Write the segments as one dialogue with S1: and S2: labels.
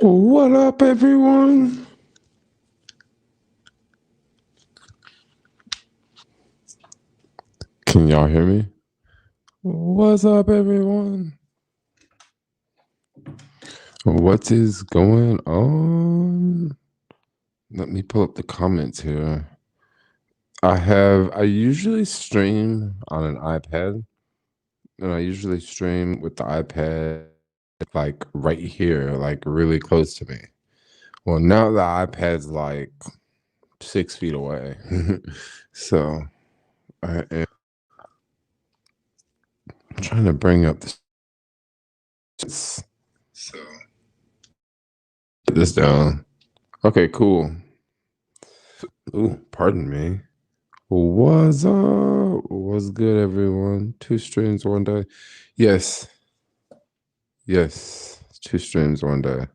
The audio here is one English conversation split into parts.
S1: What up, everyone? Can y'all hear me? What's up, everyone? What is going on? Let me pull up the comments here. I usually stream on an iPad, and I usually stream with the iPad like right here, like really close to me. Well, now the iPad's like 6 feet away. So I am trying to bring up this. So put this down. Okay, cool. Ooh, pardon me. What's up? What's good, everyone? 2 streams one day. Yes, yes. 2 streams one day.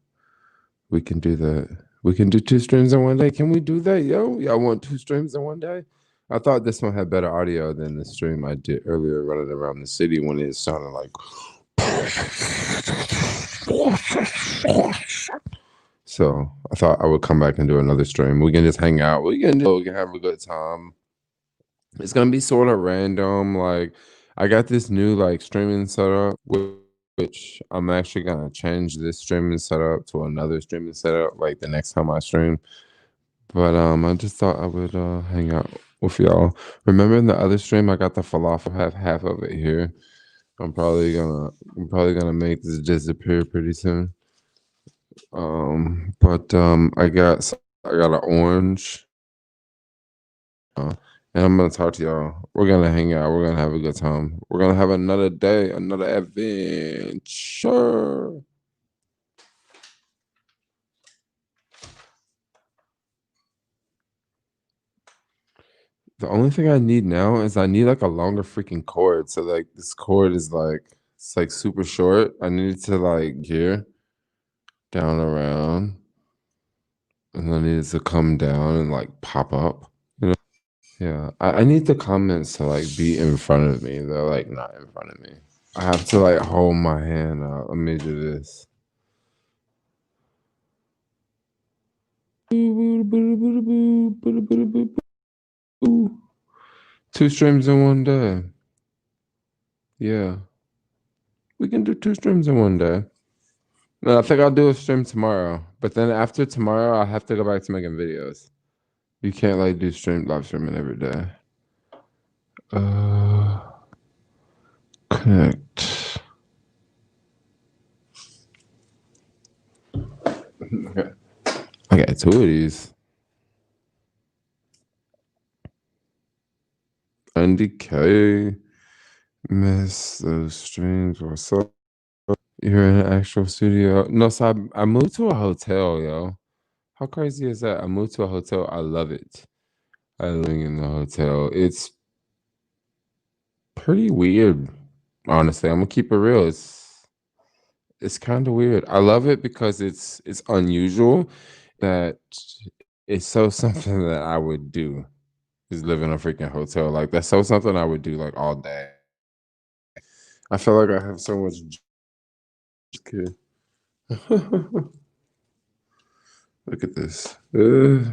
S1: We can do that. We can do 2 streams in one day. Can we do that, yo? Y'all want 2 streams in one day? I thought this one had better audio than the stream I did earlier running around the city when it sounded like. So I thought I would come back and do another stream. We can just hang out. We can have a good time. It's gonna be sort of random. Like I got this new like streaming setup, which I'm actually gonna change this streaming setup to another streaming setup like the next time I stream. But I just thought I would hang out with y'all. Remember in the other stream I got the falafel, have half of it here. I'm probably gonna make this disappear pretty soon. I got an orange. And I'm gonna talk to y'all. We're gonna hang out. We're gonna have a good time. We're gonna have another day, another adventure. The only thing I need now is I need like a longer freaking cord. So like this cord is like it's like super short. I need it to like here, down around, and I need it to come down and like pop up. You know? Yeah. I need the comments to like be in front of me. They're like not in front of me. I have to like hold my hand out. Let me do this. 2 streams in one day. Yeah. We can do 2 streams in one day. No, I think I'll do a stream tomorrow. But then after tomorrow, I'll have to go back to making videos. You can't like do live streaming every day. Connect. Okay. I got 2 of these. NDK. Miss those streams. What's up? You're in an actual studio. No, so I moved to a hotel, yo. How crazy is that? I moved to a hotel. I love it. I living in the hotel. It's pretty weird, honestly. I'm gonna keep it real. It's kind of weird. I love it because it's unusual that it's so something that I would do is live in a freaking hotel. Like that's so something I would do like all day. I feel like I have so much kid. Look at this. I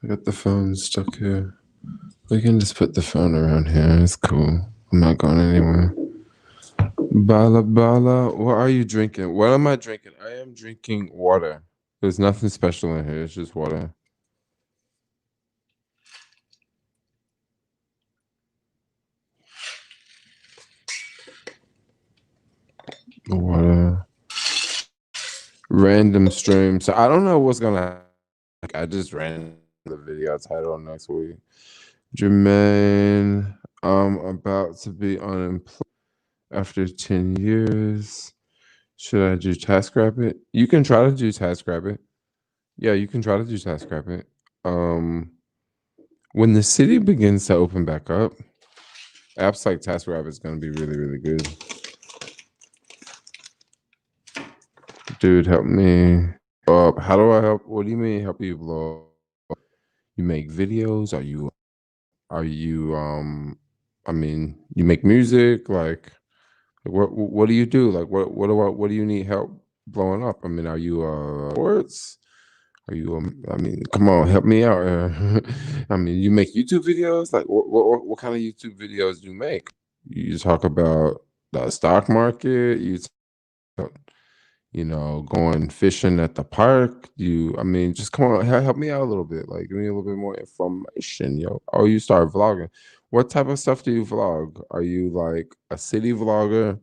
S1: got the phone stuck here. We can just put the phone around here. It's cool. I'm not going anywhere. Bala Bala, what are you drinking? What am I drinking? I am drinking water. There's nothing special in here. It's just water. Water. Random stream. So I don't know what's gonna. I just ran the video title next week. Jermaine, I'm about to be unemployed after 10 years. Should I do TaskRabbit? You can try to do TaskRabbit. Yeah, you can try to do TaskRabbit. When the city begins to open back up, apps like TaskRabbit is going to be really, really good. Dude, help me up. How do I help? What do you mean help you blow up? You make videos? I mean, you make music? Like what do you do? Like what do you need help blowing up? I mean, are you sports? Are you I mean, come on, help me out. I mean, you make YouTube videos? Like what kind of YouTube videos do you make? You talk about the stock market, talk, going fishing at the park. I mean, just come on, help me out a little bit. Like, give me a little bit more information, yo. Oh, you start vlogging. What type of stuff do you vlog? Are you like a city vlogger?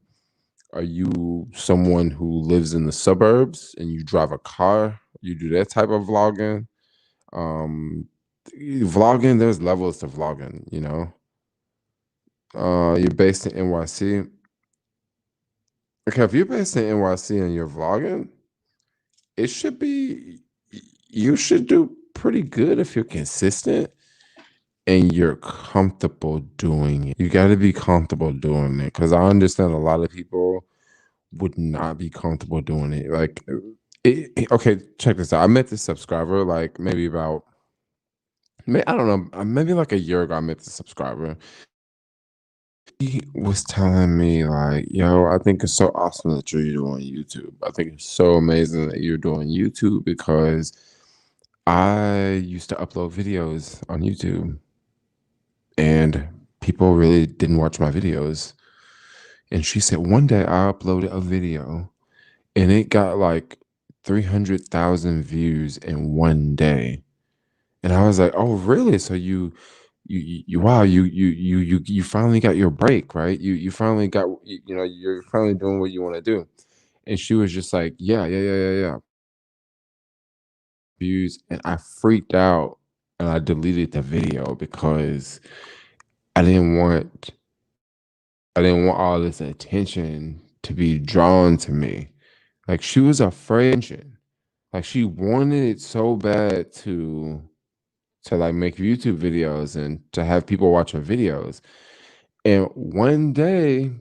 S1: Are you someone who lives in the suburbs and you drive a car? You do that type of vlogging? Um, Vlogging, there's levels to vlogging. You're based in NYC. Okay, if you're based in NYC and you're vlogging, it should be you should do pretty good if you're consistent and you're comfortable doing it. You got to be comfortable doing it because I understand a lot of people would not be comfortable doing it. Like, okay, check this out. I met this subscriber like maybe about, I don't know, maybe like a year ago. I met this subscriber. He was telling me like, "Yo, I think it's so awesome that you're doing YouTube. I think it's so amazing that you're doing YouTube because I used to upload videos on YouTube and people really didn't watch my videos." And she said one day I uploaded a video and it got like 300,000 views in one day. And I was like, "Oh, really? So wow, you finally got your break, right? You finally got, you're finally doing what you want to do." And she was just like, "Yeah, yeah, yeah, yeah, yeah." Views, and I freaked out and I deleted the video because I didn't want I didn't want all this attention to be drawn to me. Like she was afraid. Like she wanted it so bad to like make YouTube videos and to have people watch her videos. And one day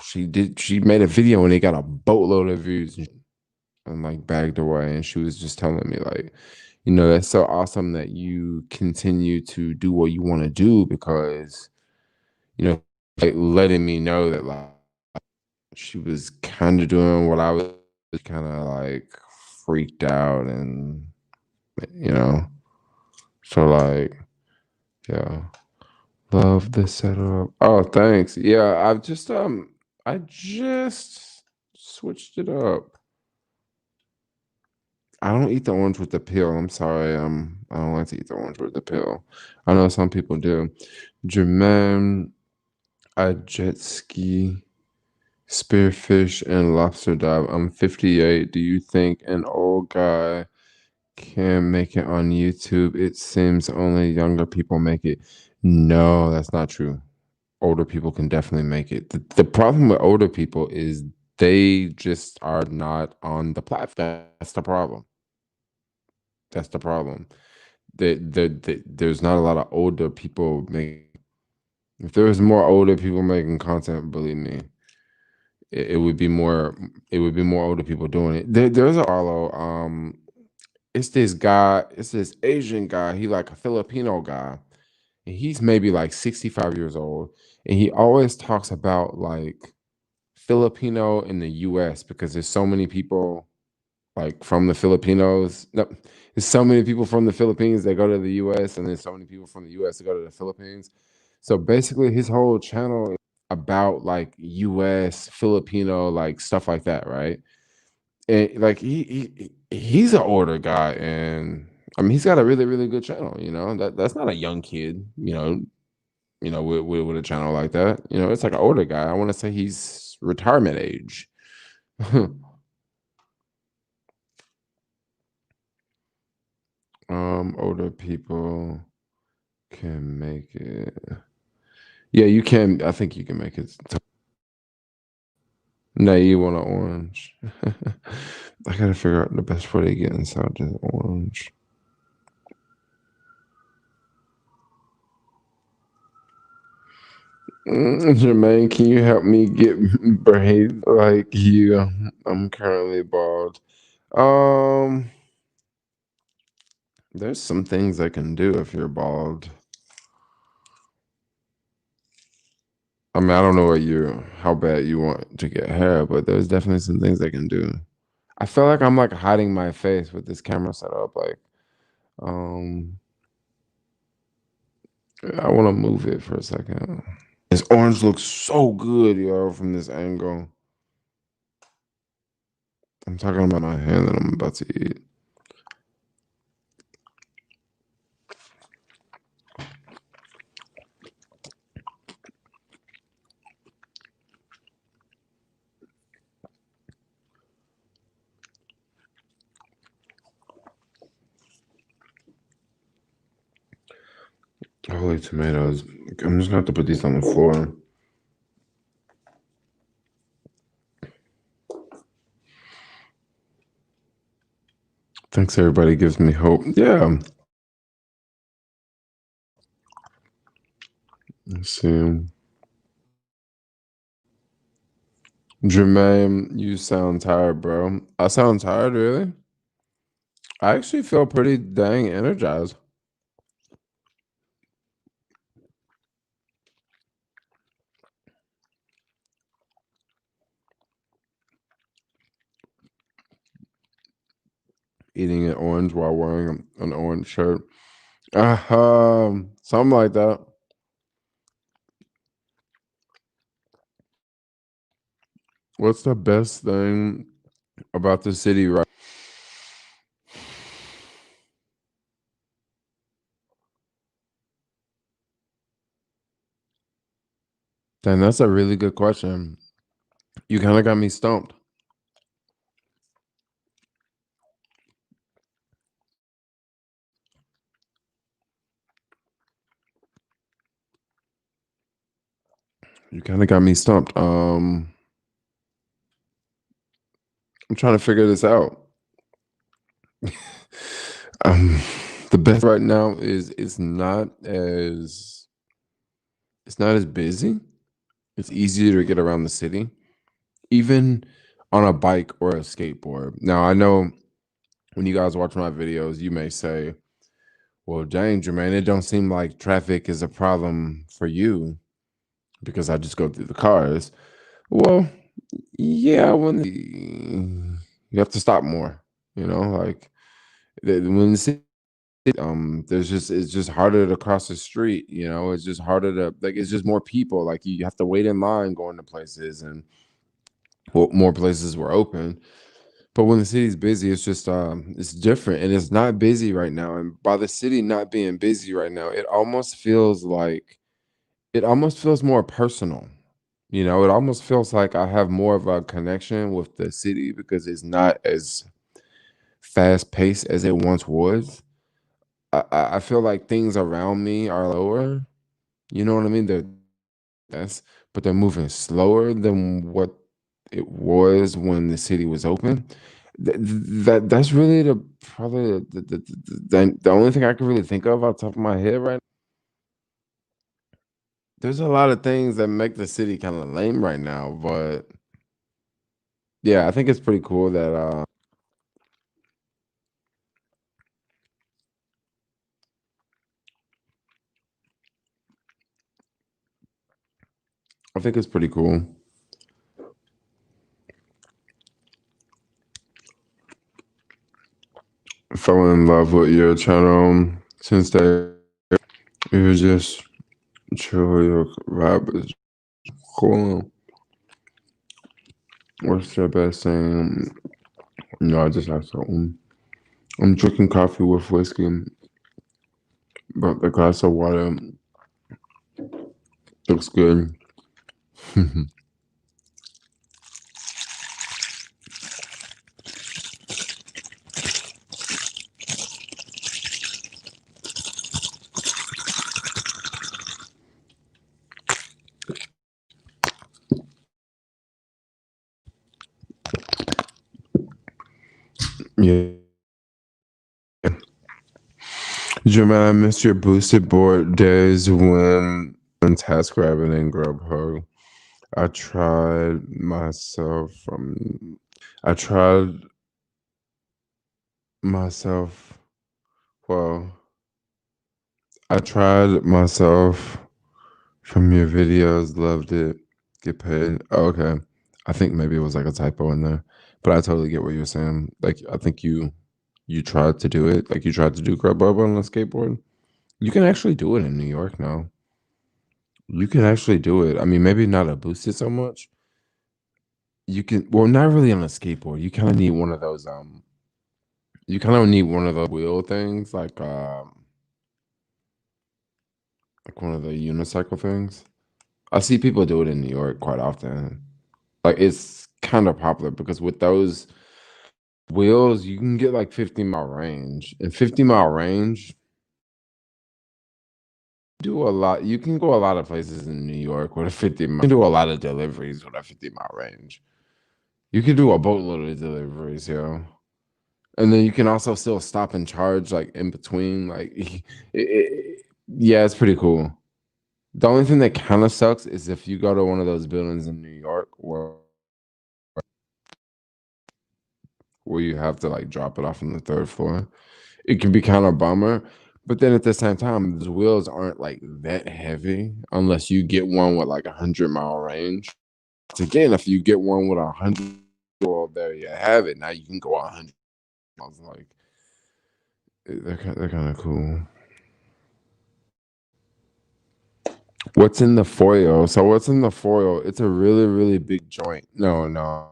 S1: she made a video and it got a boatload of views and like bagged away. And she was just telling me like, that's so awesome that you continue to do what you want to do because, like letting me know that like she was kind of doing what I was kind of like freaked out and you know so like yeah, love the setup. Oh, thanks. Yeah, I just switched it up. I don't eat the orange with the peel. I'm sorry. I don't like to eat the orange with the peel. I know some people do. Jermaine, I jet ski, spearfish, and lobster dive. I'm 58. Do you think an old guy can make it on YouTube? It seems only younger people make it. No, that's not true. Older people can definitely make it. The problem with older people is they just are not on the platform. That's the problem. That's the problem. There's not a lot of older people making. If there was more older people making content, believe me, it would be more. It would be more older people doing it. There's a follow. It's this guy. It's this Asian guy. He like a Filipino guy, and he's maybe like 65 years old, and he always talks about like Filipino in the U.S. because there's so many people like from the Filipinos. No, there's so many people from the Philippines that go to the US, and there's so many people from the US that go to the Philippines. So basically, his whole channel is about like US, Filipino, like stuff like that, right? And like he's an older guy, and I mean he's got a really really good channel. That's not a young kid. With a channel like that. It's like an older guy. I want to say he's retirement age. Older people can make it. Yeah, you can. I think you can make it. No, you want an orange. I gotta figure out the best way to get inside the orange. Jermaine, can you help me get braids like you? I'm currently bald. Um, there's some things I can do if you're bald. I mean, I don't know how bad you want to get hair, but there's definitely some things I can do. I feel like I'm like hiding my face with this camera setup. Like, um, I want to move it for a second. This orange looks so good, yo, from this angle. I'm talking about my hand that I'm about to eat. Holy tomatoes. I'm just gonna have to put these on the floor. Thanks, everybody gives me hope. Yeah. Let's see. Jermaine, you sound tired, bro. I sound tired, really? I actually feel pretty dang energized. Eating an orange while wearing an orange shirt. Something like that. What's the best thing about the city right? Then that's a really good question. You kind of got me stumped. You kind of got me stumped. I'm trying to figure this out. um, the best right now is it's not as busy. It's easier to get around the city, even on a bike or a skateboard. Now I know when you guys watch my videos, you may say, "Well, dang, Jermaine, it don't seem like traffic is a problem for you because I just go through the cars." Well, yeah, you have to stop more. You know, like when the city, there's just it's just harder to cross the street. You know, it's just harder to like it's just more people. Like you have to wait in line going to places, and well, more places were open. But when the city's busy, it's different, and it's not busy right now. And by the city not being busy right now, it almost feels more personal. You know, it almost feels like I have more of a connection with the city because it's not as fast paced as it once was. I feel like things around me are lower. You know what I mean? That's but they're moving slower than what it was when the city was open. That's really probably the only thing I can really think of off the top of my head right now. There's a lot of things that make the city kind of lame right now, but yeah, I think it's pretty cool that I think it's pretty cool. I fell in love with your channel since you was just chill. Your vibe is cool. What's the best thing? No, I just have to. I'm drinking coffee with whiskey, but the glass of water looks good. Yeah. Jermaine, I missed your boosted board days when task rabbit and Grubhub. I tried myself from I tried myself well I tried myself From your videos, loved it. Get paid. Oh, okay. I think maybe it was like a typo in there, but I totally get what you're saying. Like, I think you tried to do it. Like, you tried to do grub bub on a skateboard. You can actually do it in New York now. You can actually do it. I mean, maybe not a boosted so much. You can, well, not really on a skateboard. You kind of need one of those. You kind of need one of the wheel things, like one of the unicycle things. I see people do it in New York quite often. Like it's kind of popular because with those wheels, you can get like 50-mile range. And 50-mile range, do a lot. You can go a lot of places in New York with a 50 mile. You can do a lot of deliveries with a 50-mile range. You can do a boatload of deliveries, yo. And then you can also still stop and charge like in between. Like, yeah, it's pretty cool. The only thing that kind of sucks is if you go to one of those buildings in New York where you have to like drop it off on the third floor. It can be kind of bummer. But then at the same time, the wheels aren't like that heavy unless you get one with like 100-mile range. So again, if you get one with 100, well, there you have it. Now you can go 100 miles. Like they're kind of cool. What's in the foil? So what's in the foil? It's a really, really big joint. No, no.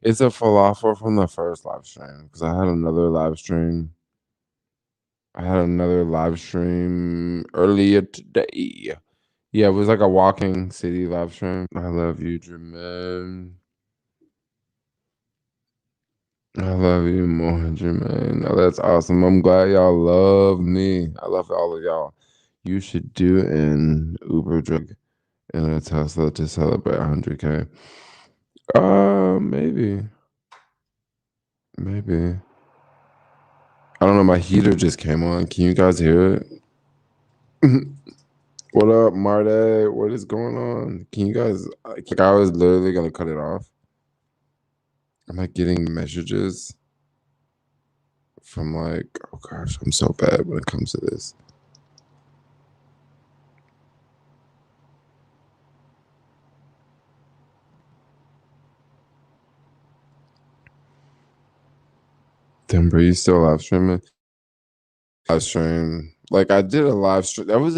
S1: It's a falafel from the first live stream because I had another live stream. I had another live stream earlier today. Yeah, it was like a walking city live stream. I love you, Jermaine. I love you more, Jermaine. Oh, that's awesome. I'm glad y'all love me. I love all of y'all. You should do an Uber drug in a Tesla to celebrate 100K. Maybe. Maybe. I don't know. My heater just came on. Can you guys hear it? What up, Marty? What is going on? Can you guys, like, I was literally gonna cut it off. Am I getting messages from like, oh gosh, I'm so bad when it comes to this. Denver, you still live streaming? Live stream. Like I did a live stream. That was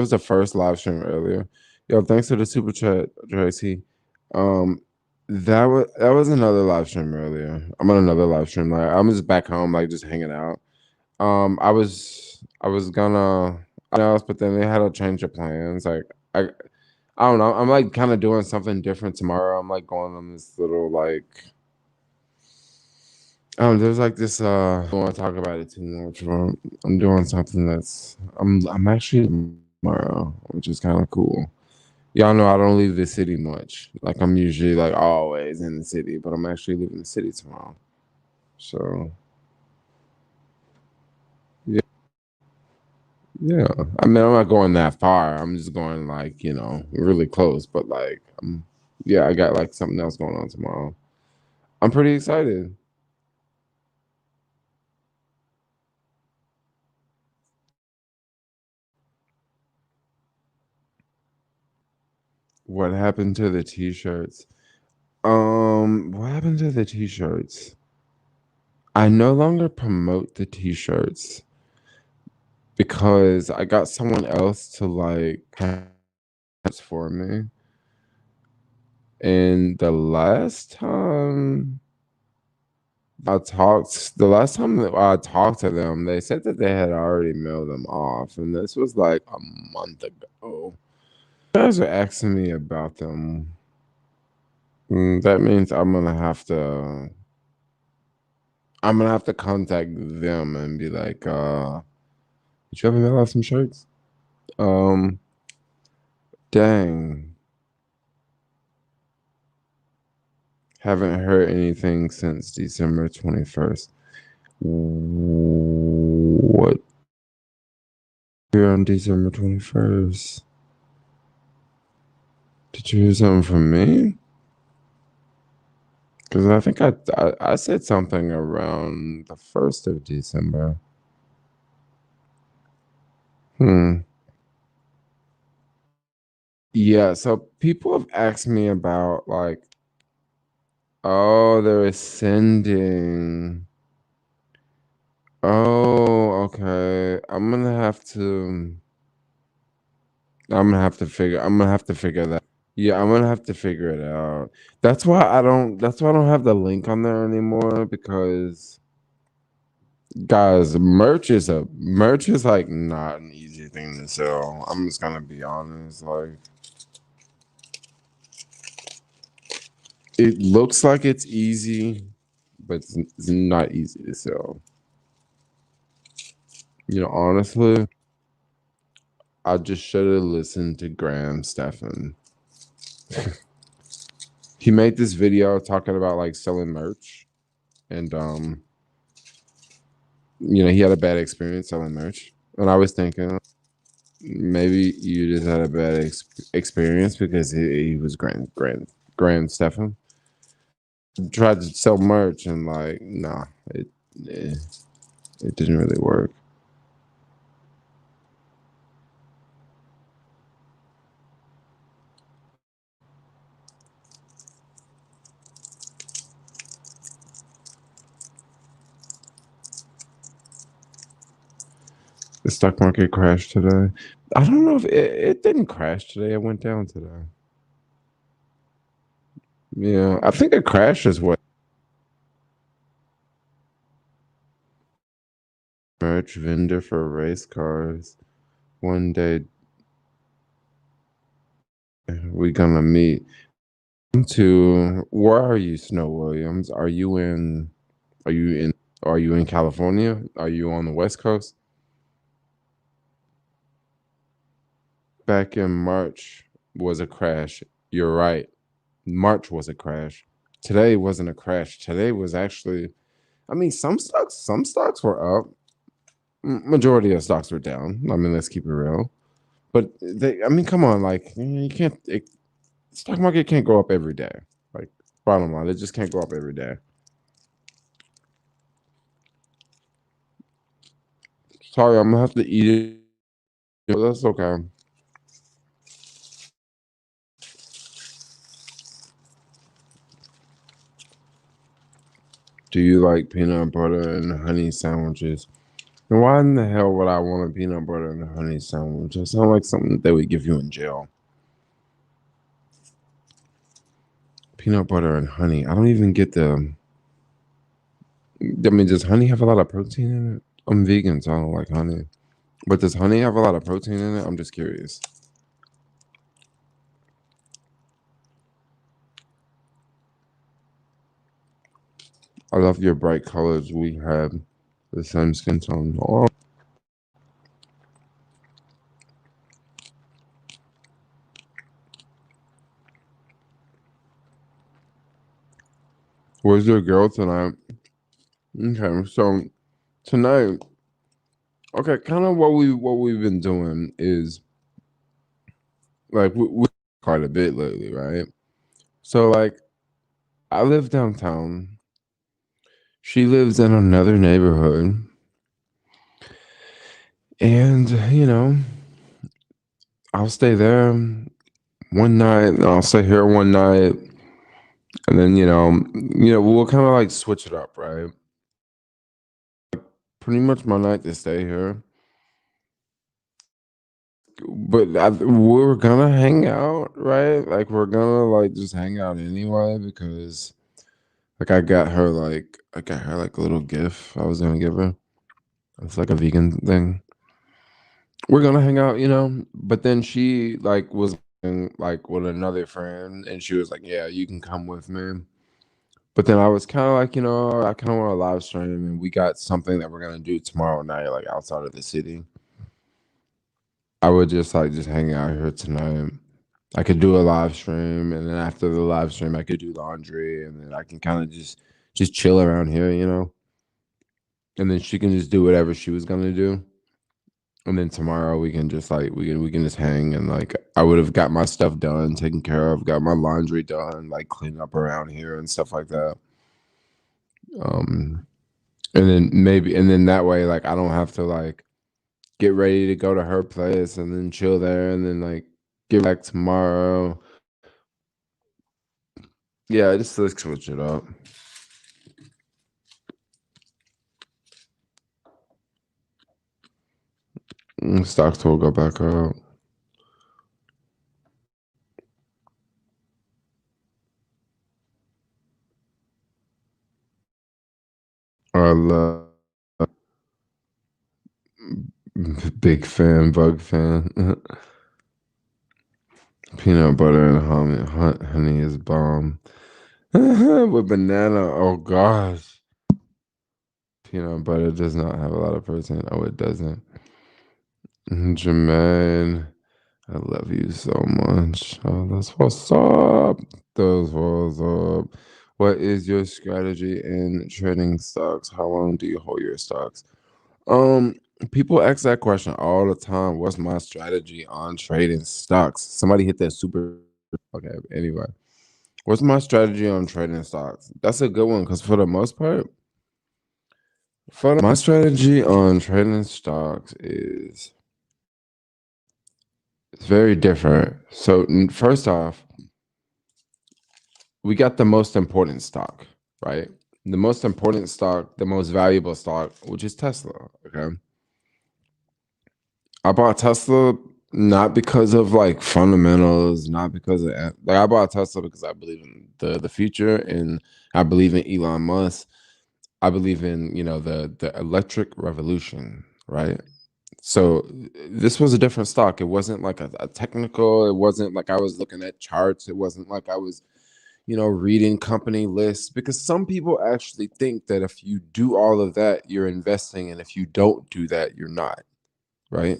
S1: the first live stream earlier. Yo, thanks for the super chat, Tracy. Um, that was another live stream earlier. I'm on another live stream. Like I'm just back home, like just hanging out. I was gonna else, but then they had to change the plans. Like I don't know. I'm like kind of doing something different tomorrow. I'm like going on this little like there's like this I don't want to talk about it too much. But I'm doing something that's I'm actually tomorrow, which is kind of cool. Y'all know I don't leave the city much. Like I'm usually like always in the city, but I'm actually leaving the city tomorrow. So yeah, yeah. I mean, I'm not going that far. I'm just going like really close. But like, yeah, I got like something else going on tomorrow. I'm pretty excited. What happened to the t-shirts? What happened to the t-shirts? I no longer promote the t-shirts because I got someone else to like for me. And the last time that I talked to them, they said that they had already mailed them off, and this was like a month ago. You guys are asking me about them. That means I'm gonna have to contact them and be like, did you ever mail out some shirts? Um, dang. Haven't heard anything since December 21st. What? Here on December 21st. Did you hear something from me? Because I think I said something around the 1st of December. Hmm. Yeah, so people have asked me about like, oh, they're ascending. Oh, okay. I'm gonna have to figure that. Yeah, I'm gonna have to figure it out. That's why I don't have the link on there anymore because guys, merch is like not an easy thing to sell. I'm just gonna be honest. Like it looks like it's easy, but it's not easy to sell. Honestly, I just should have listened to Graham Stephan. He made this video talking about like selling merch, and he had a bad experience selling merch. And I was thinking maybe you just had a bad experience because he was Grand Stefan. Tried to sell merch and like, nah, eh, it didn't really work. The stock market crashed today. I don't know if it didn't crash today. It went down today. Yeah, I think it crashed is what merch vendor for race cars. One day we gonna meet. To where are you, Snow Williams? Are you in? Are you in California? Are you on the West Coast? Back in March was a crash. You're right. March was a crash. Today wasn't a crash. Today was actually. I mean, some stocks were up. Majority of stocks were down. I mean, let's keep it real. But I mean, come on, like you can't. Stock market can't go up every day. Like bottom line, it just can't go up every day. Sorry, I'm gonna have to eat it. But that's okay. Do you like peanut butter and honey sandwiches? And why in the hell would I want a peanut butter and honey sandwich? It sounds like something they would give you in jail. Peanut butter and honey. I don't even get the. I mean, does honey have a lot of protein in it? I'm vegan, so I don't like honey. But does honey have a lot of protein in it? I'm just curious. I love your bright colors. We have the same skin tone. Oh, where's your girl tonight? Okay, so tonight, okay, kind of what we've been doing is like we quite a bit lately, right? So like I live downtown. She lives in another neighborhood, and I'll stay there one night, and I'll stay here one night, and then we'll kind of like switch it up, right? Pretty much my night to stay here, but we're gonna hang out, right? Like we're gonna like just hang out anyway because like I got her like a little gift I was gonna give her. It's like a vegan thing. We're gonna hang out, but then she like was like with another friend, and she was like, "Yeah, you can come with me." But then I was kind of like, I kind of want to live stream, and we got something that we're gonna do tomorrow night, like outside of the city. I would just hang out here tonight. I could do a live stream, and then after the live stream, I could do laundry, and then I can kind of just chill around here. And then she can just do whatever she was gonna do. And then tomorrow we can just like we can just hang, and like I would have got my stuff done, taken care of, got my laundry done, like clean up around here and stuff like that. Um and then that way like I don't have to like get ready to go to her place and then chill there and then like Get back tomorrow. Yeah, just let's switch it up. Stocks will go back up. I love big fan, bug fan. Peanut butter and honey is bomb. With banana, oh gosh. Peanut butter does not have a lot of protein. Oh, it doesn't. Jermaine, I love you so much. Oh, that's what's up. That's what's up. What is your strategy in trading stocks? How long do you hold your stocks? Um, People ask that question all the time. What's my strategy on trading stocks? Somebody hit that super. Okay, anyway. What's my strategy on trading stocks? That's a good one because for the most part, my strategy on trading stocks is it's very different. So first off, we got the most important stock, right? The most important stock, the most valuable stock, which is Tesla. Okay. I bought Tesla not because of like fundamentals, not because of like I bought Tesla because I believe in the future and I believe in Elon Musk. I believe in, the electric revolution, right? So this was a different stock. It wasn't like a technical, it wasn't like I was looking at charts, it wasn't like I was reading company lists because some people actually think that if you do all of that, you're investing, and if you don't do that, you're not, right?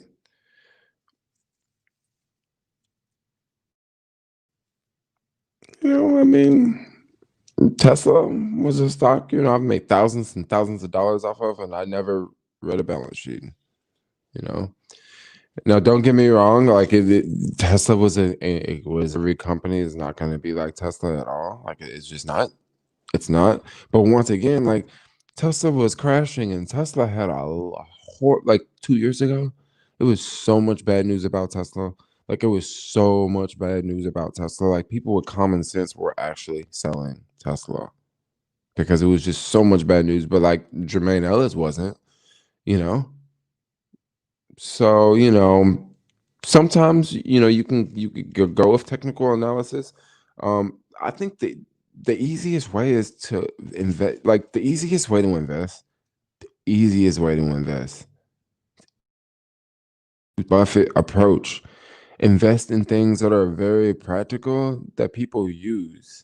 S1: I mean, Tesla was a stock, I've made thousands and thousands of dollars off of, and I never read a balance sheet, you know. Now, don't get me wrong, like Tesla was every company is not going to be like Tesla at all. Like it's just not. It's not. But once again, like Tesla was crashing, and Tesla had like 2 years ago, it was so much bad news about Tesla. Like it was so much bad news about Tesla. Like people with common sense were actually selling Tesla because it was just so much bad news. But like Jermaine Ellis wasn't, you know. So sometimes you can go with technical analysis. I think the easiest way is to invest. Like the easiest way to invest, Buffett approach. Invest in things that are very practical that people use.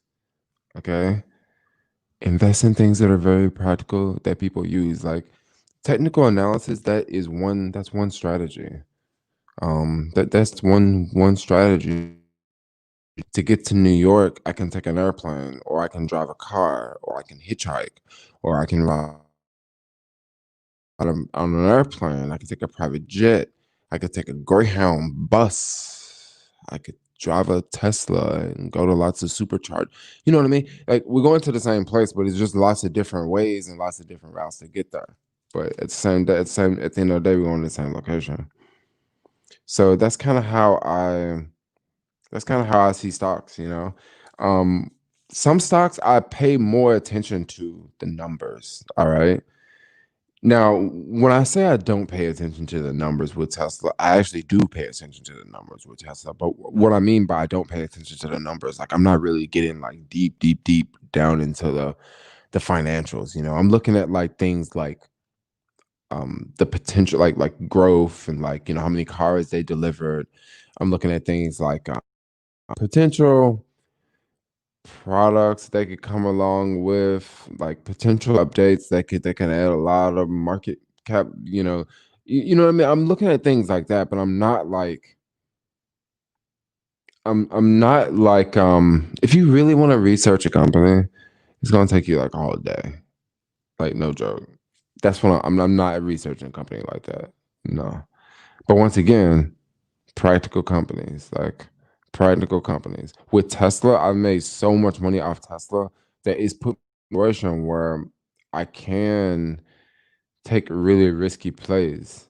S1: Okay, invest in things that are very practical that people use. Like technical analysis, that's one strategy. That's one strategy. To get to New York, I can take an airplane, or I can drive a car, or I can hitchhike, or I can ride on an airplane. I can take a private jet. I could take a Greyhound bus. I could drive a Tesla and go to lots of supercharge. You know what I mean? Like we're going to the same place, but it's just lots of different ways and lots of different routes to get there. But at the same day, at the end of the day, we're going to the same location. So that's kind of how I see stocks, some stocks I pay more attention to the numbers. All right. Now, when I say I don't pay attention to the numbers with Tesla, I actually do pay attention to the numbers with Tesla. But what I mean by I don't pay attention to the numbers, like I'm not really getting like deep, deep, deep down into the financials. I'm looking at like things like the potential, like growth, and like how many cars they delivered. I'm looking at things like potential products they could come along with, like potential updates that can add a lot of market cap. You know what I mean. I'm looking at things like that, but I'm not like if you really want to research a company, it's gonna take you like all day. Like no joke. That's when I'm not researching a company like that. No. But once again, practical companies. With Tesla, I've made so much money off Tesla that it's put me in a situation where I can take really risky plays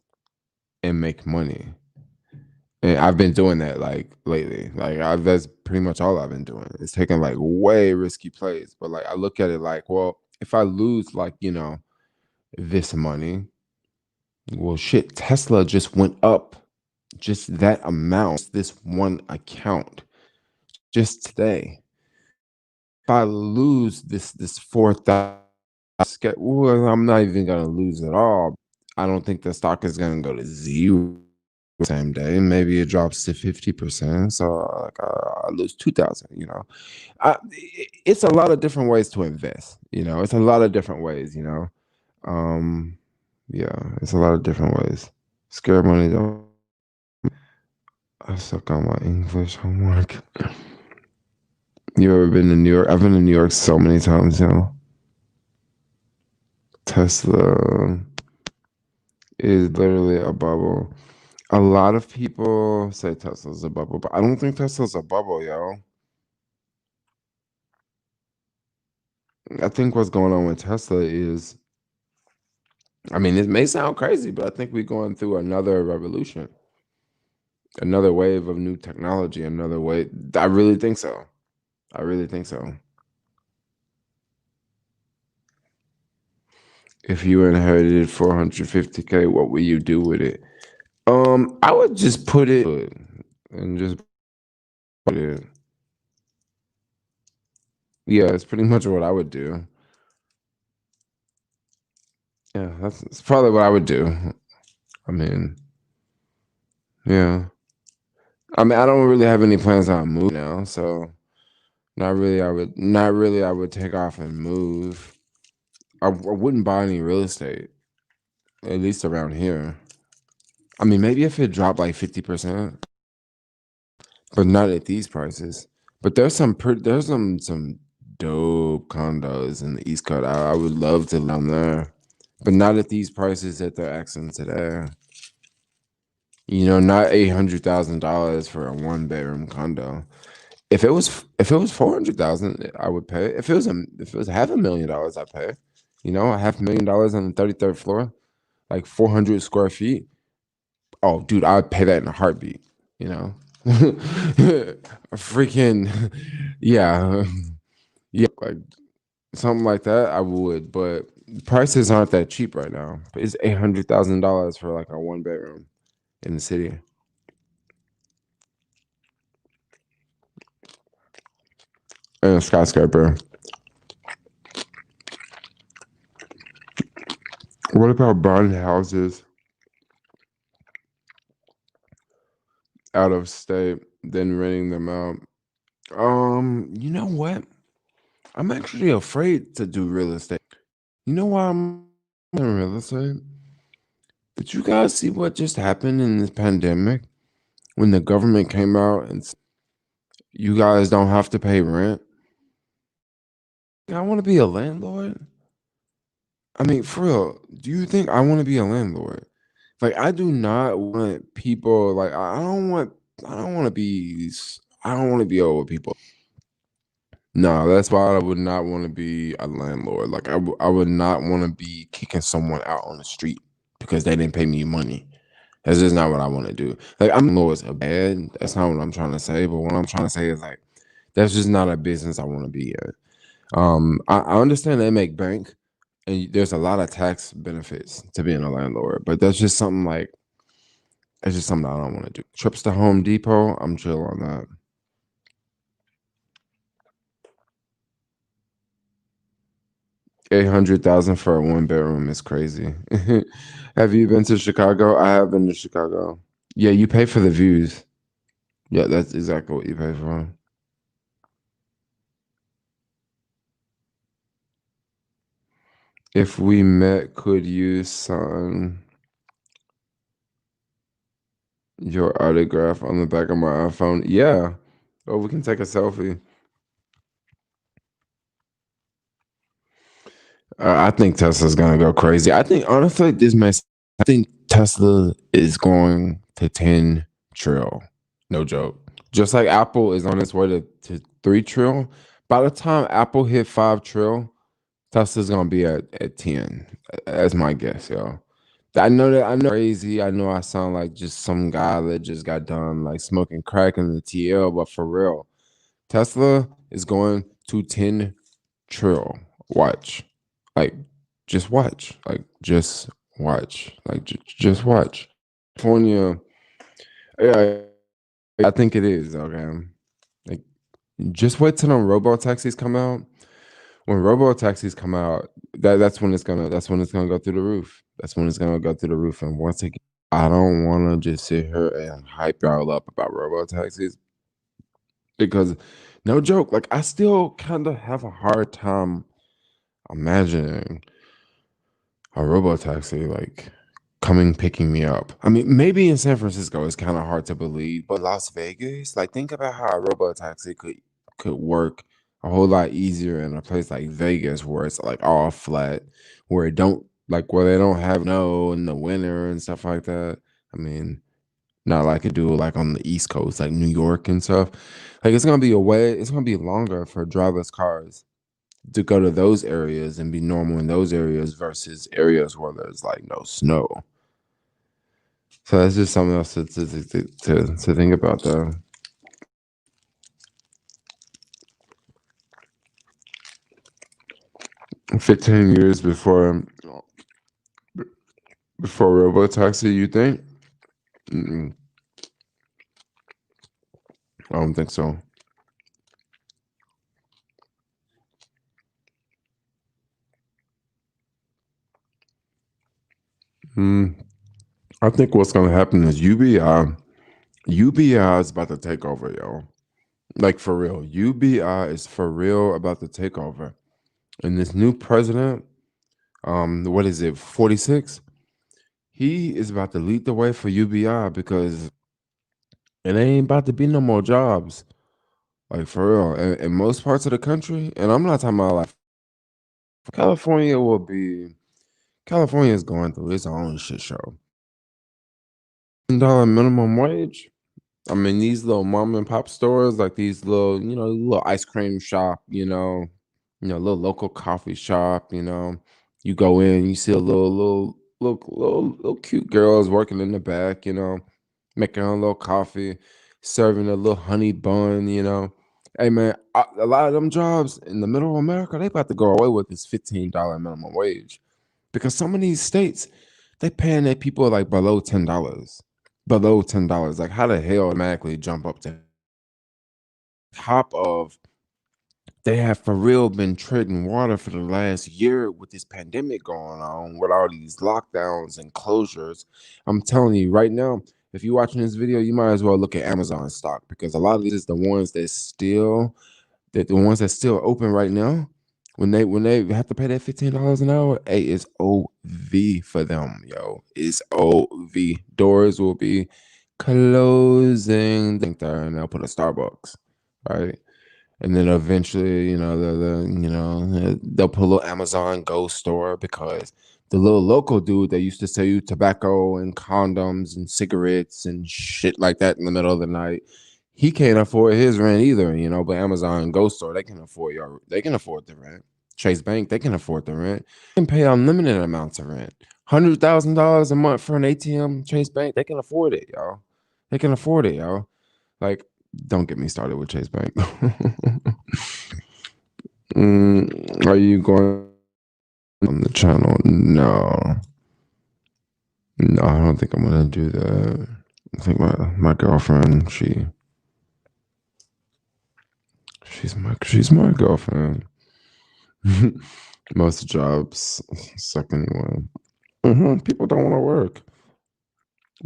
S1: and make money. And I've been doing that like lately. Like that's pretty much all I've been doing. It's taking like way risky plays. But like I look at it like, well, if I lose like, this money, well shit, Tesla just went up just that amount, this one account just today. If I lose this 4,000, well, I'm not even gonna lose it all. I don't think the stock is gonna go to zero the same day. Maybe it drops to 50%. So like I lose 2,000. It's a lot of different ways to invest. It's a lot of different ways. Um, yeah, it's a lot of different ways. Scare money don't. I suck on my English homework. You ever been to New York? I've been to New York so many times. Tesla is literally a bubble. A lot of people say Tesla's a bubble, but I don't think Tesla's a bubble, yo. I think what's going on with Tesla is, I mean, it may sound crazy, but I think we're going through another revolution, another wave of new technology, another way. I really think so. I really think so. If you inherited 450K, what would you do with it? I would just put it and just put it. Yeah, it's pretty much what I would do. Yeah, that's probably what I would do. I mean, yeah. I mean, I don't really have any plans on move now, so not really I would take off and move. I wouldn't buy any real estate, at least around here. I mean, maybe if it dropped like 50%, but not at these prices. But there's some dope condos in the East Coast. I would love to live there, but not at these prices that they're asking today. Not $800,000 for a one-bedroom condo. If it was 400,000, I would pay. If it was $500,000, I'd pay. $500,000 on the 33rd floor, like 400 square feet. Oh, dude, I'd pay that in a heartbeat. You know, freaking yeah, yeah, like something like that. I would, but prices aren't that cheap right now. It's $800,000 for like a one bedroom in the city. And a skyscraper. What about buying houses out of state, then renting them out? You know what? I'm actually afraid to do real estate. You know why I'm in real estate? Did you guys see what just happened in this pandemic when the government came out and you guys don't have to pay rent? I want to be a landlord. I mean, for real, do you think I want to be a landlord? Like, I do not want people like I don't want to be over people. No, that's why I would not want to be a landlord. Like, I would not want to be kicking someone out on the street because they didn't pay me money. That's just not what I want to do. Like, I'm lords are bad. That's not what I'm trying to say. But what I'm trying to say is like, that's just not a business I want to be in. I understand they make bank, and there's a lot of tax benefits to being a landlord, but that's just something like it's just something I don't want to do. Trips to Home Depot, I'm chill on that. 800,000 for a one bedroom is crazy. Have you been to Chicago? I have been to Chicago. Yeah, you pay for the views. Yeah, that's exactly what you pay for. If we met, could you sign your autograph on the back of my iPhone? Yeah. Or we can take a selfie. I think Tesla's gonna go crazy. I think honestly, I think Tesla is going to 10 trill. No joke. Just like Apple is on its way to 3 trill. By the time Apple hit 5 trill, Tesla's gonna be at 10. That's my guess, yo. I know crazy. I know I sound like just some guy that just got done like smoking crack in the TL, but for real, Tesla is going to 10 trill. Watch. Like just watch. Like just watch. Like just watch. California, yeah, I think it is, okay. Like just wait till them robo taxis come out. When robo taxis come out, that's when it's gonna go through the roof. That's when it's gonna go through the roof. And once again, I don't wanna just sit here and hype y'all up about robo taxis because no joke, like I still kind of have a hard time imagining a robo taxi like coming picking me up. I mean, maybe in San Francisco it's kind of hard to believe, but Las Vegas, like think about how a robo taxi could work a whole lot easier in a place like Vegas where it's like all flat, where it don't like where they don't have snow in the winter and stuff like that. I mean, not like it do like on the East Coast, like New York and stuff. Like it's gonna be longer for driverless cars to go to those areas and be normal in those areas versus areas where there's like no snow. So that's just something else to think about though. 15 years before robotaxi, you think? Mm-mm, I don't think so. Mm, I think what's gonna happen is UBI is about to take over, yo. Like for real, UBI is for real about to take over. And this new president, what is it, 46? He is about to lead the way for UBI because it ain't about to be no more jobs. Like for real. In most parts of the country, and I'm not talking about like California will be California is going through its own shit show. $10 minimum wage. I mean, these little mom and pop stores, like these little, little ice cream shop, little local coffee shop, you go in, you see a little cute girls working in the back, making her a little coffee, serving a little honey bun. Hey man, a lot of them jobs in the middle of America, they about to go away with this $15 minimum wage because some of these states, they paying their people like below $10. Like, how the hell automatically jump up to top of they have for real been treading water for the last year with this pandemic going on, with all these lockdowns and closures. I'm telling you right now, if you're watching this video, you might as well look at Amazon stock because a lot of these is the ones that the ones that still open right now. When they have to pay that $15 an hour, hey, it's OV for them, yo. It's OV. Doors will be closing there, and they'll put a Starbucks, right? And then eventually, they'll put a little Amazon Go store because the little local dude that used to sell you tobacco and condoms and cigarettes and shit like that in the middle of the night, he can't afford his rent either, But Amazon Go store, they can afford the rent. Chase Bank, they can afford the rent. They can pay unlimited amounts of rent. $100,000 a month for an ATM, Chase Bank, they can afford it, y'all. They can afford it, y'all. Like, don't get me started with Chase Bank. Are you going on the channel? No. No, I don't think I'm gonna do that. I think my girlfriend, she's my girlfriend. Most jobs suck anyway. People don't want to work.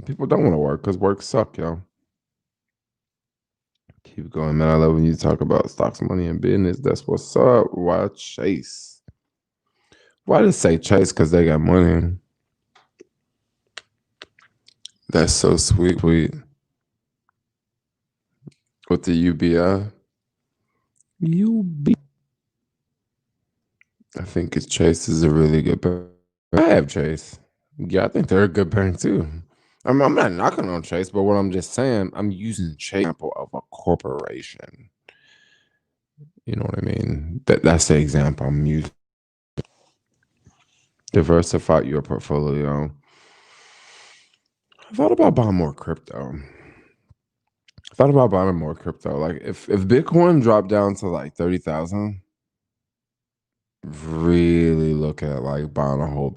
S1: People don't want to work because work suck, yo. Keep going, man. I love when you talk about stocks, money, and business. That's what's up. Why Chase? Why just say Chase? Because they got money. That's so sweet. Sweet. With the UBI. UB. I think it's Chase is a really good bank. I have Chase. Yeah, I think they're a good bank too. I'm not knocking on Chase, but what I'm just saying, I'm using Chase example of a corporation. You know what I mean? That's the example I'm using. Diversify your portfolio. I thought about buying more crypto. I thought about buying more crypto. Like if Bitcoin dropped down to like 30,000, really look at like buying a whole.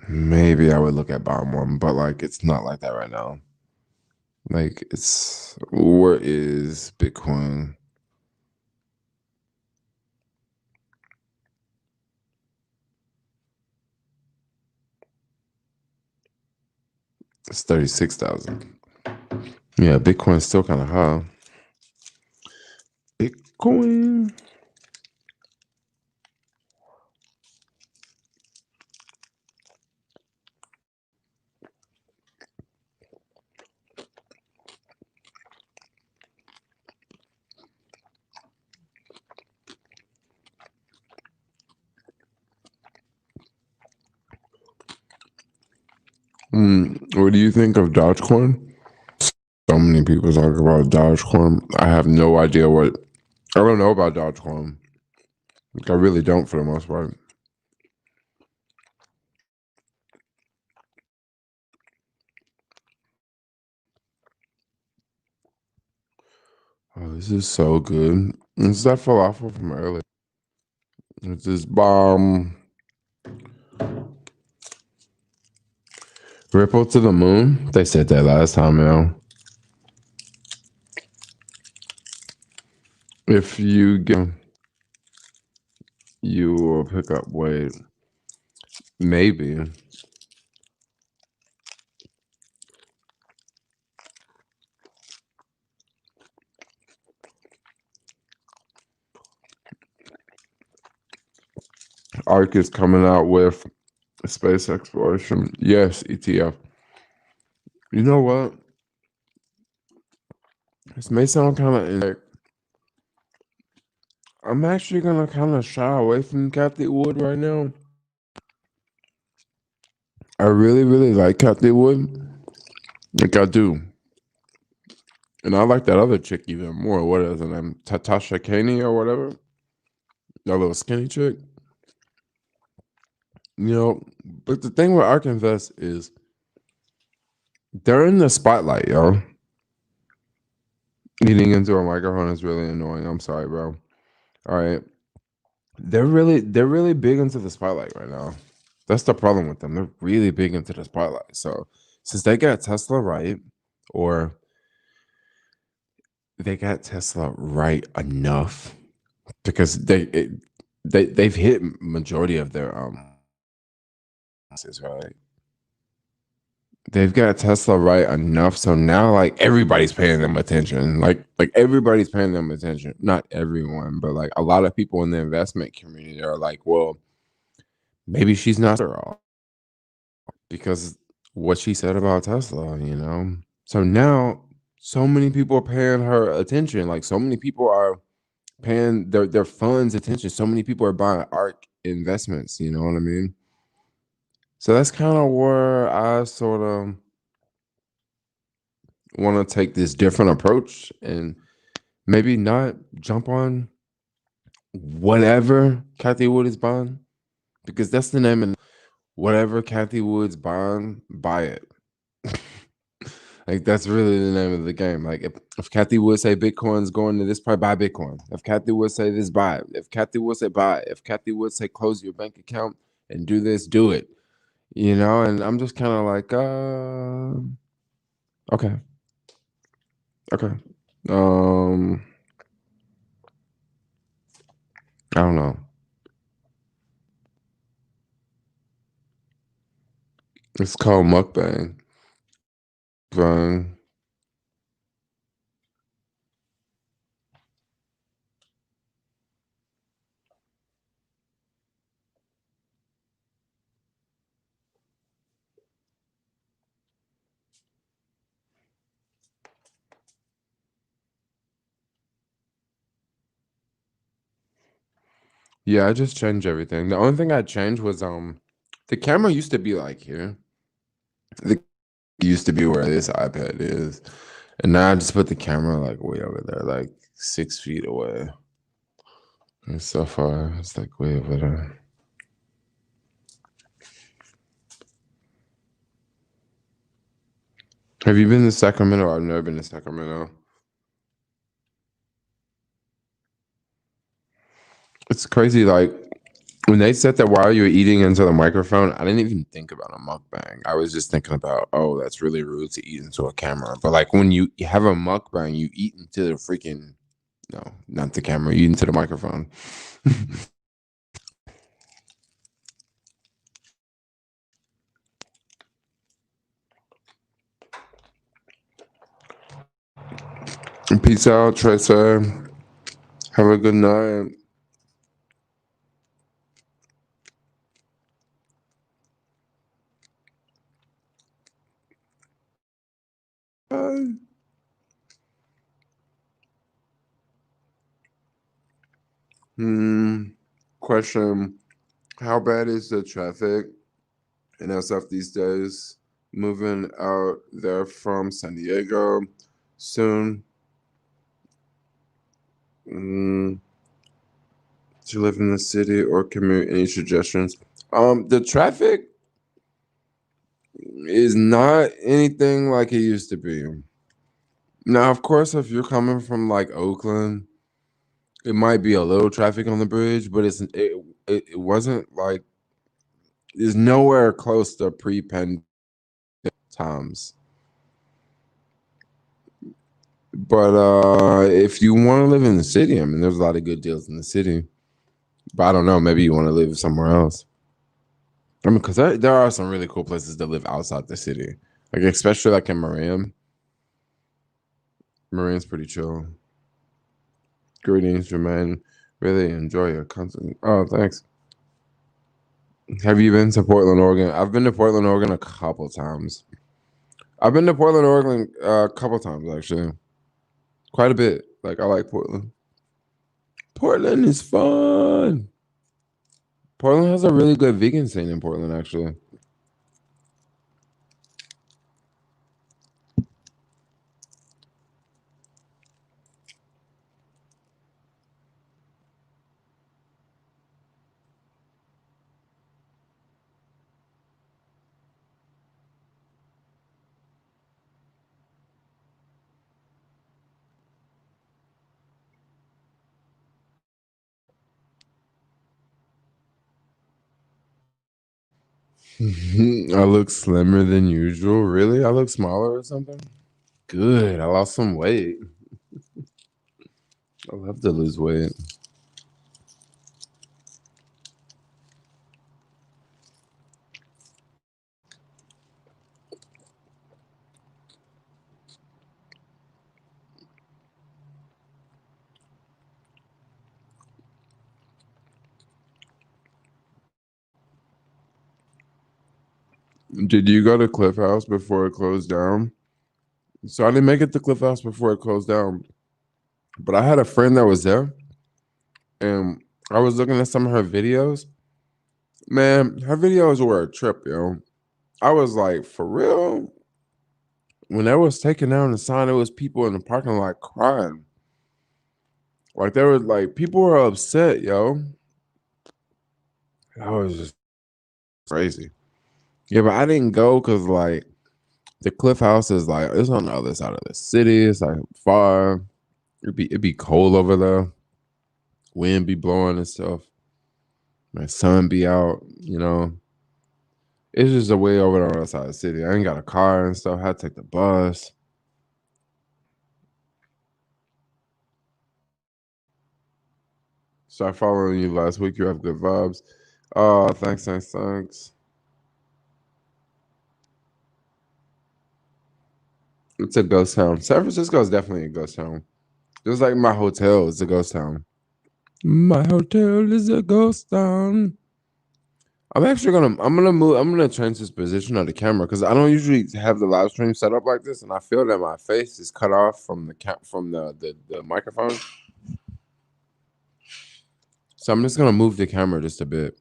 S1: Maybe I would look at buying one, but like it's not like that right now. Like it's where is Bitcoin? It's 36,000. Yeah, Bitcoin's still kind of high. Bitcoin. What do you think of Dogecoin? So many people talk about Dogecoin. I have no idea what. I don't know about Dogecoin. Like, I really don't for the most part. Oh, this is so good. It's that falafel from earlier. It's this bomb. Ripple to the moon. They said that last time, If you get, you will pick up weight. Maybe. ARK is coming out with space exploration. Yes, ETF. You know what? This may sound kind of like I'm actually gonna kind of shy away from Kathy Wood right now. I really, really like Kathy Wood. Like I do. And I like that other chick even more. What is her name? Tatasha Kaney or whatever. That little skinny chick. But the thing with Ark Invest is they're in the spotlight, yo. Eating into a microphone is really annoying. I'm sorry, bro. All right. They're really big into the spotlight right now. That's the problem with them. They're really big into the spotlight. So since they got Tesla right, or they got Tesla right enough because they've hit majority of their right. They've got Tesla right enough, so now like everybody's paying them attention. Like everybody's paying them attention. Not everyone, but like a lot of people in the investment community are like, well, maybe she's not her all because what she said about Tesla. So now so many people are paying her attention. Like so many people are paying their funds attention. So many people are buying ARK investments, you know what I mean? So that's kind of where I sort of want to take this different approach and maybe not jump on whatever Kathy Wood is buying because that's the name of whatever Kathy Wood's buying, buy it. Like that's really the name of the game. Like if Kathy Wood say Bitcoin's going to this price, buy Bitcoin. If Kathy Wood say this, buy it. If Kathy Wood say buy it. If Kathy Wood say close your bank account and do this, do it. And I'm just kind of like, okay, okay. Um, I don't know. It's called mukbang. Fun. Yeah, I just changed everything. The only thing I changed was the camera used to be like here. The used to be where this iPad is. And now I just put the camera like way over there, like 6 feet away. It's so far. It's like way over there. Have you been to Sacramento? I've never been to Sacramento. It's crazy. Like when they said that while you were eating into the microphone, I didn't even think about a mukbang. I was just thinking about, oh, that's really rude to eat into a camera. But like when you have a mukbang, you eat into the freaking no, not the camera. You eat into the microphone. Peace out, Tracer. Have a good night. Bye. Hmm. Question: how bad is the traffic in SF these days? Moving out there from San Diego soon. Mm, to live in the city or commute? Any suggestions? The traffic is not anything like it used to be. Now, of course, if you're coming from like Oakland, it might be a little traffic on the bridge, but it wasn't like it's nowhere close to pre-pandemic times. But if you want to live in the city, I mean, there's a lot of good deals in the city. But I don't know, maybe you want to live somewhere else. I mean, because there are some really cool places to live outside the city, like especially like in Marin. Marin's pretty chill. Greetings, Jermaine. Really enjoy your content. Oh, thanks. Have you been to Portland, Oregon? I've been to Portland, Oregon a couple times. I've been to Portland, Oregon a couple times actually. Quite a bit. Like I like Portland. Portland is fun. Portland has a really good vegan scene in Portland, actually. I look slimmer than usual. Really? I look smaller or something? Good. I lost some weight. I love to lose weight. Did you go to Cliff House before it closed down? So I didn't make it to Cliff House before it closed down, but I had a friend that was there, and I was looking at some of her videos. Man, her videos were a trip, yo. I was like, for real? When they was taking down the sign, there was people in the parking lot crying. Like there was like people were upset, yo. That was just crazy. Yeah, but I didn't go because like the Cliff House is like it's on the other side of the city. It's like far. It'd be cold over there. Wind be blowing and stuff. My sun be out. It's just a way over on the other side of the city. I ain't got a car and stuff. I had to take the bus. Start following you last week. You have good vibes. Oh, thanks, thanks, thanks. It's a ghost town. San Francisco is definitely a ghost town. Just like my hotel is a ghost town. My hotel is a ghost town. I'm gonna change this position of the camera because I don't usually have the live stream set up like this, and I feel that my face is cut off from the microphone. So I'm just gonna move the camera just a bit.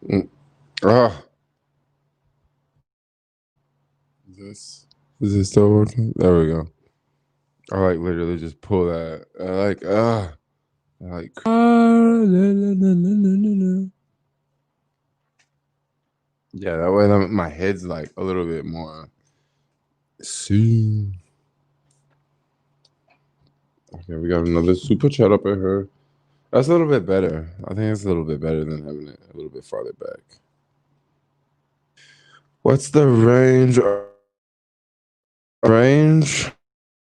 S1: Mm. Ah, is this still working? There we go. I like literally just pull that. I like yeah. That way, my head's like a little bit more. See, okay, we got another super chat up in here. That's a little bit better. I think it's a little bit better than having it a little bit farther back. What's the range?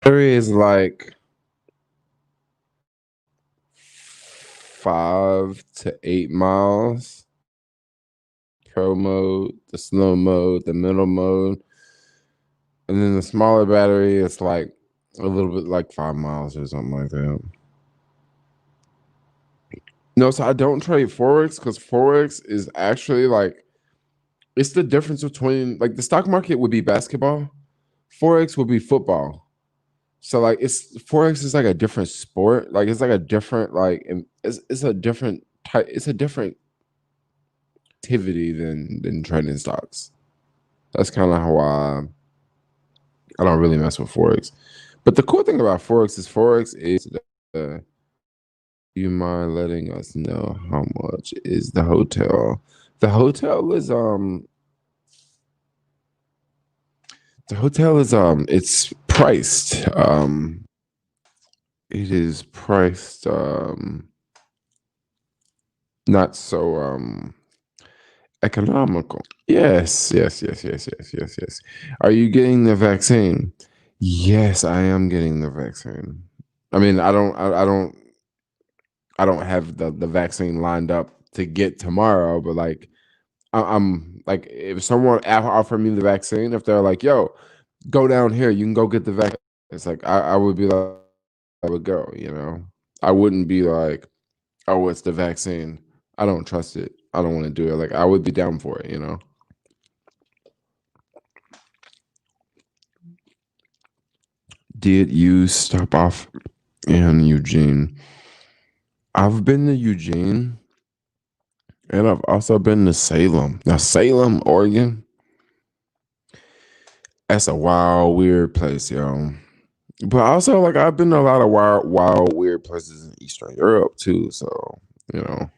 S1: Area is like 5 to 8 miles. Pro mode, the slow mode, the middle mode, and then the smaller battery is like a little bit like 5 miles or something like that. No, so I don't trade forex because forex is actually like it's the difference between like the stock market would be basketball, forex would be football. So like it's forex is like a different sport. Like it's like a different like it's a different type. It's a different activity than trading stocks. That's kind of how I don't really mess with forex. But the cool thing about forex is do you mind letting us know how much is the hotel? The hotel is it's priced. It is priced not so economical. Yes. Are you getting the vaccine? Yes, I am getting the vaccine. I mean, I don't have the vaccine lined up to get tomorrow, but like I'm like if someone offered me the vaccine, if they're like, "Yo, go down here, you can go get the vaccine," it's like I would be like, I would go. I wouldn't be like, "Oh, it's the vaccine. I don't trust it. I don't want to do it." Like I would be down for it. Did you stop off in Eugene? I've been to Eugene and I've also been to Salem. Now, Salem, Oregon, that's a wild, weird place, yo. But also, like, I've been to a lot of wild, weird places in Eastern Europe too. So, you know,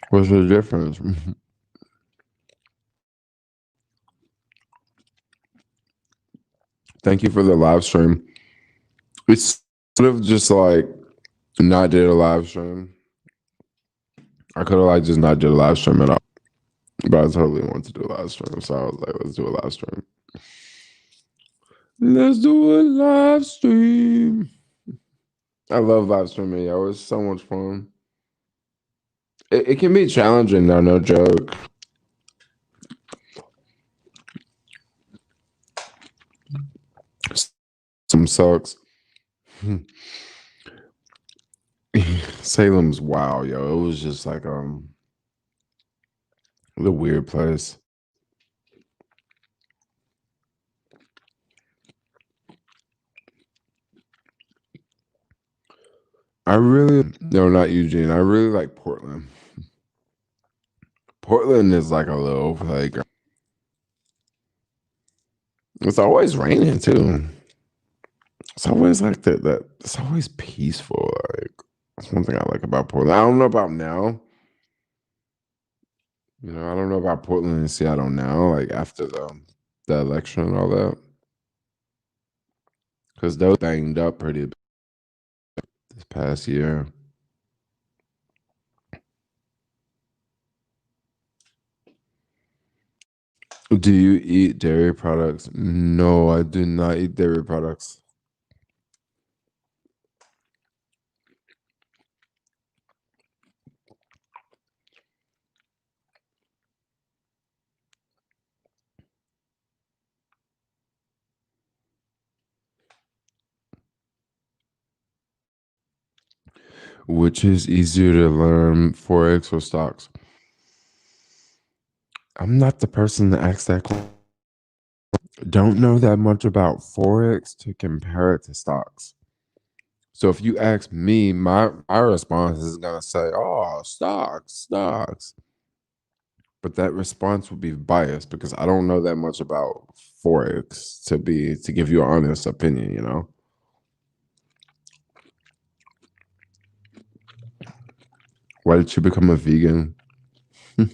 S1: what's the difference? Thank you for the live stream. It's sort of just like not did a live stream. I could have like just not did a live stream at all, but I totally wanted to do a live stream. So I was like, let's do a live stream. Let's do a live stream. I love live streaming, yo. It's so much fun. It can be challenging though, no joke. Some sucks. Salem's wow, yo. It was just like the weird place. I really no, not Eugene. I really like Portland. Portland is like a little like it's always raining too. It's always like that. It's always peaceful. Like that's one thing I like about Portland. I don't know about now. I don't know about Portland and Seattle now. Like after the election and all that, because those banged up pretty bad this past year. Do you eat dairy products? No, I do not eat dairy products. Which is easier to learn, forex or stocks? I'm not the person to ask that question. Don't know that much about forex to compare it to stocks. So if you ask me, my response is gonna say, "Oh, stocks." but that response would be biased because I don't know that much about forex to give you an honest opinion, you know. Why did you become a vegan? It's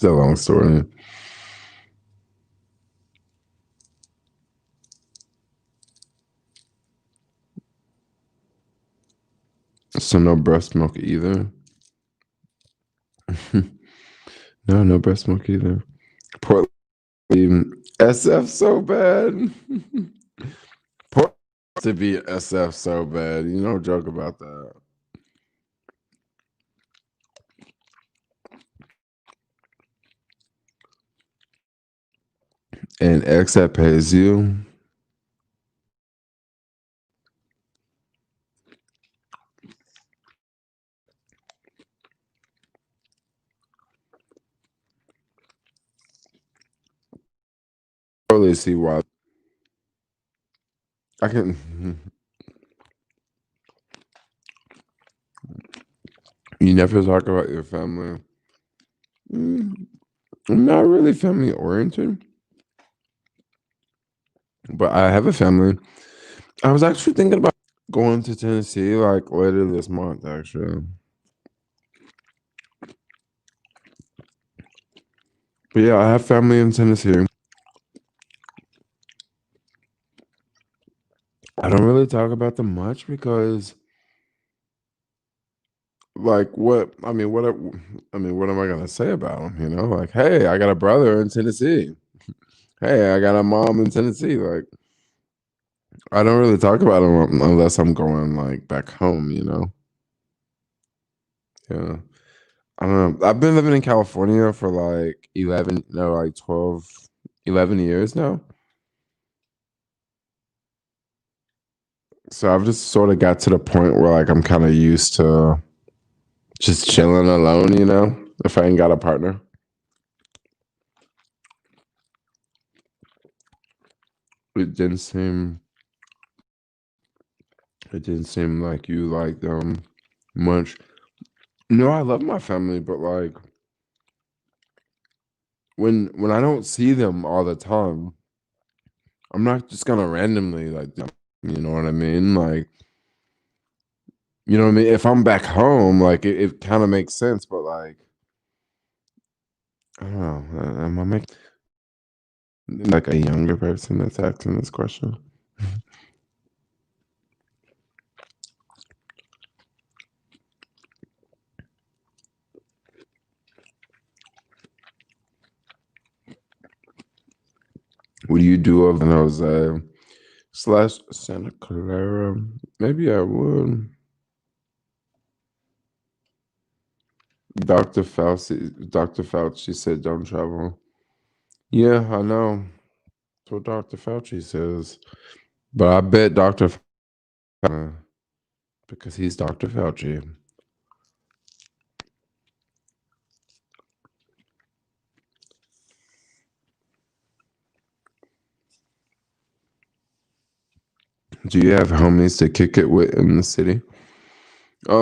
S1: a long story. So no breast milk either. No, no breast milk either. Portland SF so bad. Portland to be SF so bad. You don't joke about that. And X that pays you. Totally see why. I can. You never talk about your family. Mm, I'm not really family oriented, but I have a family. I was actually thinking about going to Tennessee like later this month, actually. But yeah, I have family in Tennessee. I don't really talk about them much because, like, what I mean, I mean, what am I gonna say about them? You know, like, hey, I got a brother in Tennessee. Hey, I got a mom in Tennessee. Like, I don't really talk about them unless I'm going like back home. You know, yeah. I don't know. I've been living in California for like 11, no, like 12, 11 years now. So I've just sort of got to the point where like I'm kind of used to just chilling alone, you know, if I ain't got a partner. It didn't seem it didn't seem like you liked them much. No, I love my family, but like when I don't see them all the time, I'm not just gonna randomly like them, you know what I mean? Like, you know what I mean? If I'm back home, like it kind of makes sense, but like I don't know. Am I making like a younger person that's asking this question? What do you do of San Jose slash Santa Clara? Maybe I would. Dr. Fauci said don't travel. Yeah, I know. That's what Dr. Fauci says. But I bet because he's Dr. Fauci. Do you have homies to kick it with in the city? I,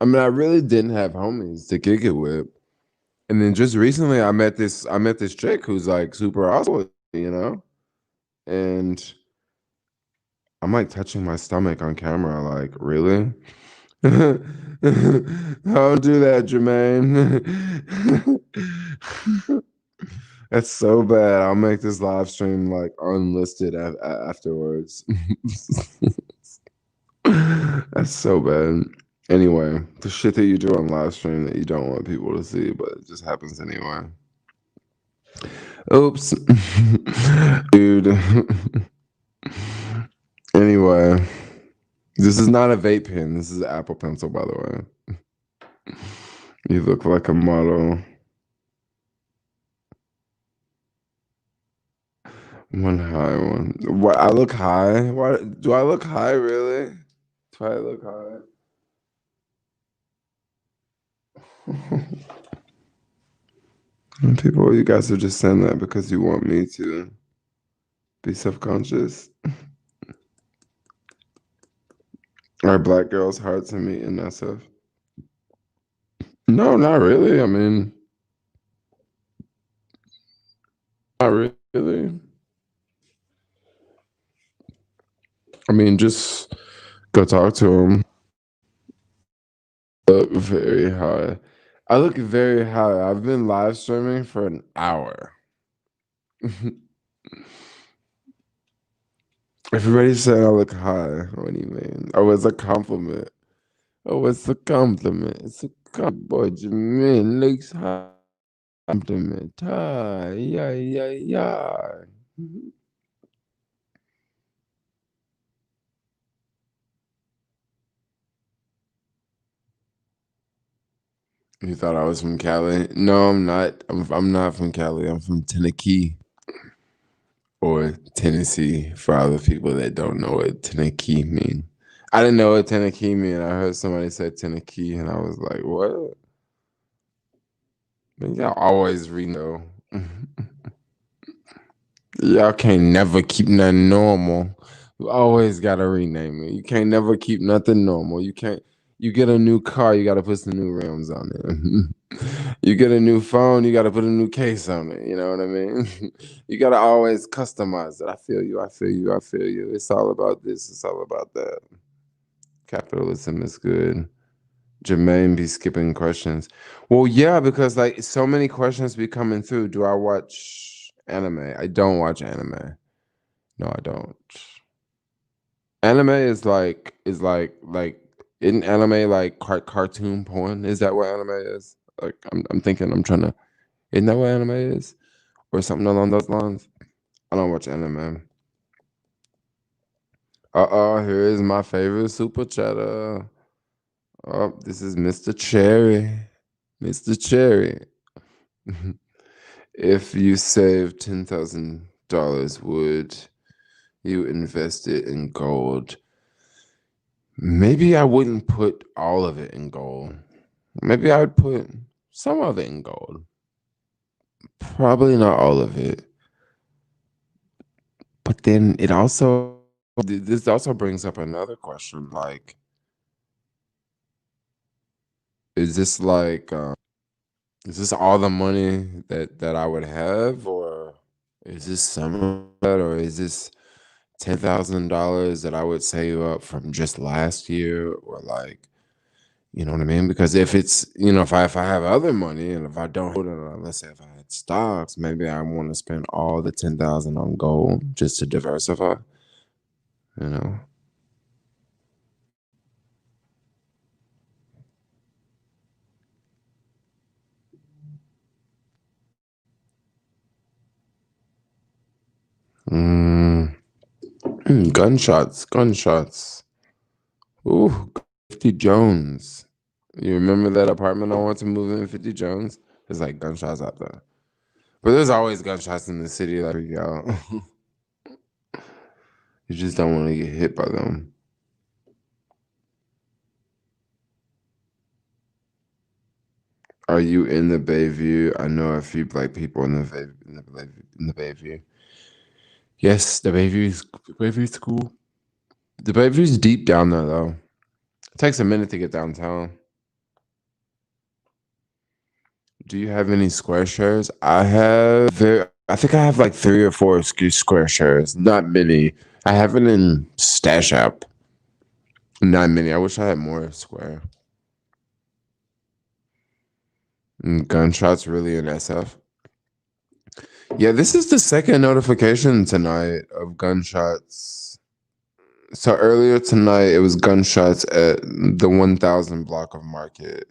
S1: I mean, I really didn't have homies to kick it with, and then just recently, I met this chick who's like super awesome, you know, and I'm like touching my stomach on camera, like really. Don't do that, Jermaine. That's so bad. I'll make this live stream like unlisted afterwards. That's so bad. Anyway, the shit that you do on live stream that you don't want people to see, but it just happens anyway. Oops. Dude. Anyway, this is not a vape pen. This is an Apple Pencil, by the way. You look like a model. One high one. What? I look high? What? Do I look high, really? Do I look high? And people, you guys are just saying that because you want me to be self-conscious. Are black girls hard to meet in SF? No, not really. I mean, not really. I mean, just go talk to him. Look very high. I look very high. I've been live streaming for an hour. Everybody said I look high. What do you mean? Oh, it's a compliment. Oh, it's a compliment. It's a boy. Jermaine looks high. Compliment. Hi. Yeah, yeah, yeah. You thought I was from Cali? No, I'm not. I'm not from Cali. I'm from Tennessee or Tennessee for other people that don't know what Tennessee mean. I didn't know what Tennessee mean. I heard somebody say Tennessee and I was like, what? Man, y'all always know. Y'all can't never keep nothing normal. You always gotta rename it. You can't never keep nothing normal. You can't. You get a new car, you gotta put some new rims on it. You get a new phone, you gotta put a new case on it. You know what I mean? You gotta always customize it. I feel you. I feel you. I feel you. It's all about this. It's all about that. Capitalism is good. Jermaine be skipping questions. Well, yeah, because like so many questions be coming through. Do I watch anime? I don't watch anime. No, I don't. Anime is like in anime like cartoon porn. Is that what anime is? Like I'm thinking I'm trying to. Isn't that what anime is, or something along those lines? I don't watch anime. Here is my favorite super chatter. Oh, this is Mr. Cherry. Mr. Cherry. If you save $10,000, would you invest it in gold? Maybe I wouldn't put all of it in gold. Maybe I would put some of it in gold. Probably not all of it. But then this also brings up another question. Like, is this like, is this all the money that I would have, or is this some of that, or is this $10,000 that I would save up from just last year, or like, you know what I mean? Because if it's, if I have other money and if I don't, let's say if I had stocks, maybe I want to spend all the 10,000 on gold just to diversify, you know? Mm, gunshots. Ooh, 50 Jones. You remember that apartment I want to move in, 50 Jones? There's like gunshots out there. But there's always gunshots in the city that freak you out. You just don't want to get hit by them. Are you in the Bayview? I know a few black people in the Bayview. Yes, the Bayview's cool. The Bayview's deep down there though. It takes a minute to get downtown. Do you have any square shares? I think I have like 3 or 4 square shares. Not many. I have it in Stash App. Not many. I wish I had more square. Gunshots really in SF. Yeah, this is the second notification tonight of gunshots. So earlier tonight, it was gunshots at the 1000 block of Market.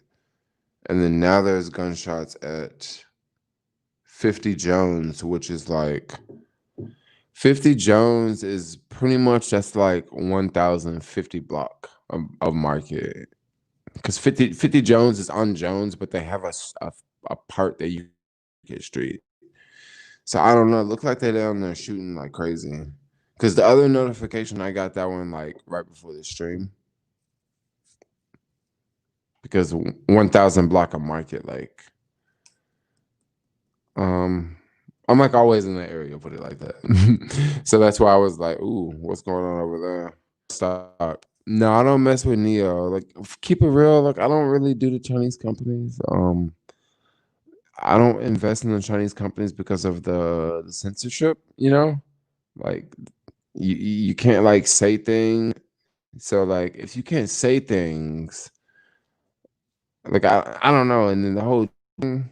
S1: And then now there's gunshots at 50 Jones, which is like 50 Jones is pretty much that's like 1050 block of Market. Because 50 Jones is on Jones, but they have a part that you get street. So I don't know. It looked like they're down there shooting like crazy. Because the other notification I got that one like right before the stream. Because 1000 block of Market, like um I'm like always in the area, put it like that. So that's why I was like, ooh, what's going on over there? Stop. No, I don't mess with Neo. Like, keep it real. Like, I don't really do the Chinese companies. I don't invest in the Chinese companies because of the censorship. Like you can't like say things. So like, if you can't say things, like I don't know. And then the whole thing,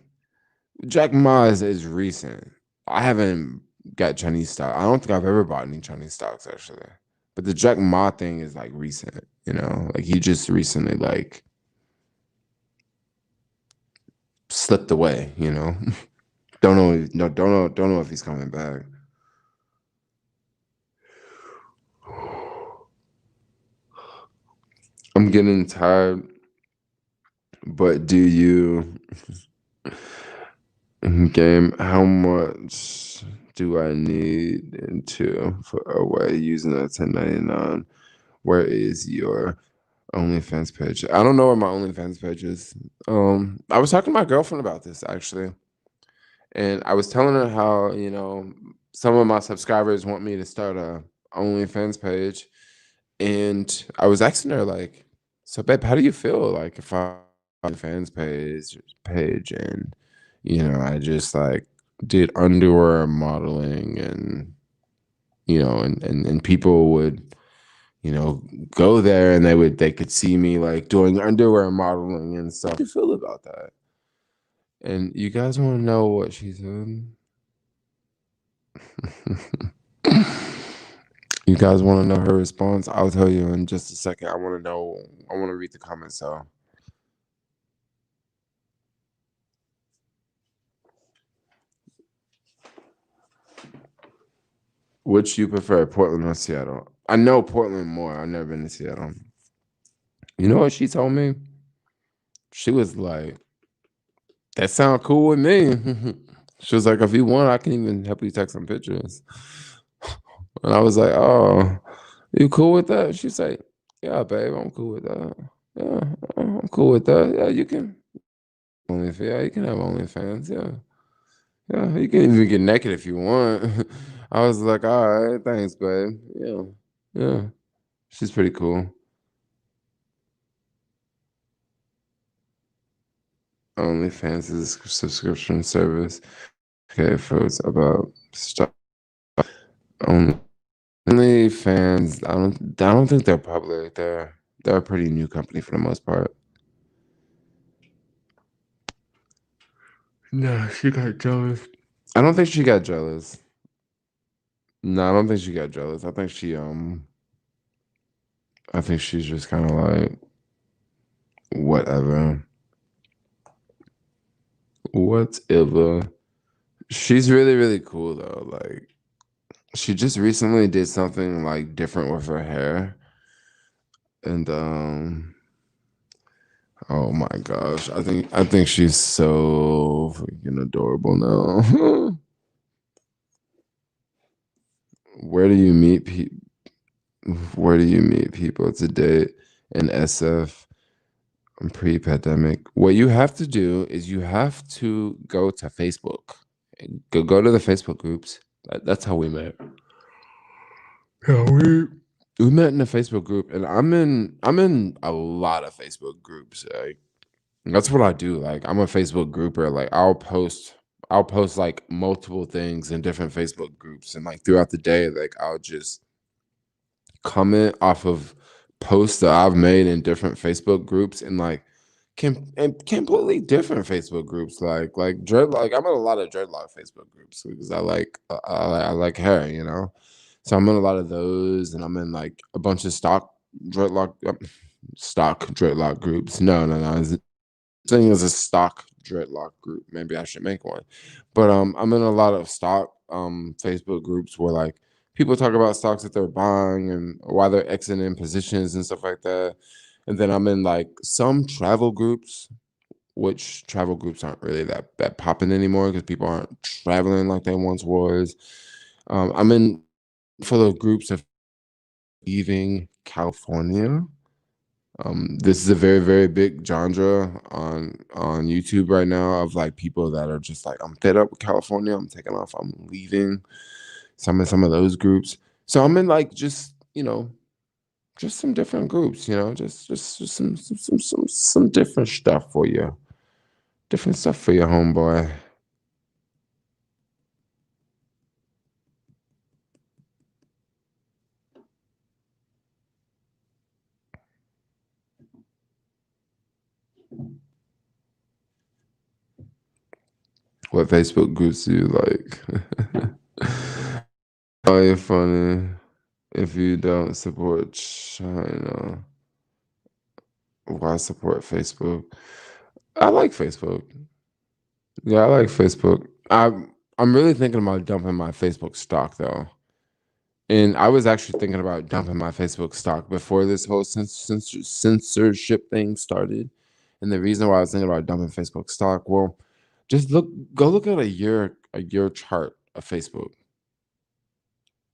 S1: Jack Ma is recent. I haven't got Chinese stock. I don't think I've ever bought any Chinese stocks actually. But the Jack Ma thing is like recent. Like he just recently like slipped away. Don't know. No, don't know if he's coming back. I'm getting tired, but do you game? How much do I need into for a way using a 1099? Where is your OnlyFans page? I don't know where my OnlyFans page is. I was talking to my girlfriend about this actually, and I was telling her how some of my subscribers want me to start a OnlyFans page, and I was asking her like, "So, babe, how do you feel like if I fans page and I just like did underwear modeling and and people would go there and they could see me like doing underwear modeling and stuff. How do you feel about that?" And you guys want to know what she said? You guys want to know her response? I'll tell you in just a second. I want to know. I want to read the comments. So, which you prefer, Portland or Seattle? I know Portland more. I've never been to Seattle. You know what she told me? She was like, "That sound cool with me." She was like, "If you want, I can even help you take some pictures." And I was like, "Oh, you cool with that?" She's like, "Yeah, babe, I'm cool with that. Yeah, I'm cool with that. Yeah, you can OnlyFans. Yeah, you can have OnlyFans. Yeah, yeah, you can even get naked if you want." I was like, "All right, thanks, babe. Yeah, yeah." She's pretty cool. OnlyFans is a subscription service. Okay, for it's about stuff. OnlyFans, I don't think they're public. They're a pretty new company for the most part. No, she got jealous. I don't think she got jealous. No, I don't think she got jealous. I think she's just kind of like whatever. Whatever. She's really, really cool though. Like she just recently did something like different with her hair. And oh my gosh, I think she's so freaking adorable now. Where do you meet people? Where do you meet people to date in SF pre-pandemic? What you have to do is you have to go to Facebook. Go to the Facebook groups. That's how we met. Yeah, we met in a Facebook group, and I'm in a lot of Facebook groups. Like that's what I do. Like I'm a Facebook grouper. Like I'll post like multiple things in different Facebook groups, and like throughout the day, like I'll just comment off of posts that I've made in different Facebook groups and like and completely different Facebook groups like dreadlock. I'm in a lot of dreadlock Facebook groups because I like hair. So I'm in a lot of those, and I'm in like a bunch of stock dreadlock groups. No. Thing is a stock dreadlock group. Maybe I should make one. But I'm in a lot of stock Facebook groups where like people talk about stocks that they're buying and why they're exiting positions and stuff like that. And then I'm in like some travel groups, which travel groups aren't really that popping anymore because people aren't traveling like they once was. I'm in for the groups of leaving California. This is a very, very big genre on YouTube right now of like people that are just like, I'm fed up with California. I'm taking off. I'm leaving. Some of those groups. So I'm in like just just some different groups, just some different stuff for you. Different stuff for your homeboy. What Facebook groups do you like? Oh, you're funny. If you don't support China, why support Facebook? I like Facebook. Yeah, I like Facebook. I'm really thinking about dumping my Facebook stock though. And I was actually thinking about dumping my Facebook stock before this whole censorship thing started. And the reason why I was thinking about dumping Facebook stock, well, just go look at a year chart of Facebook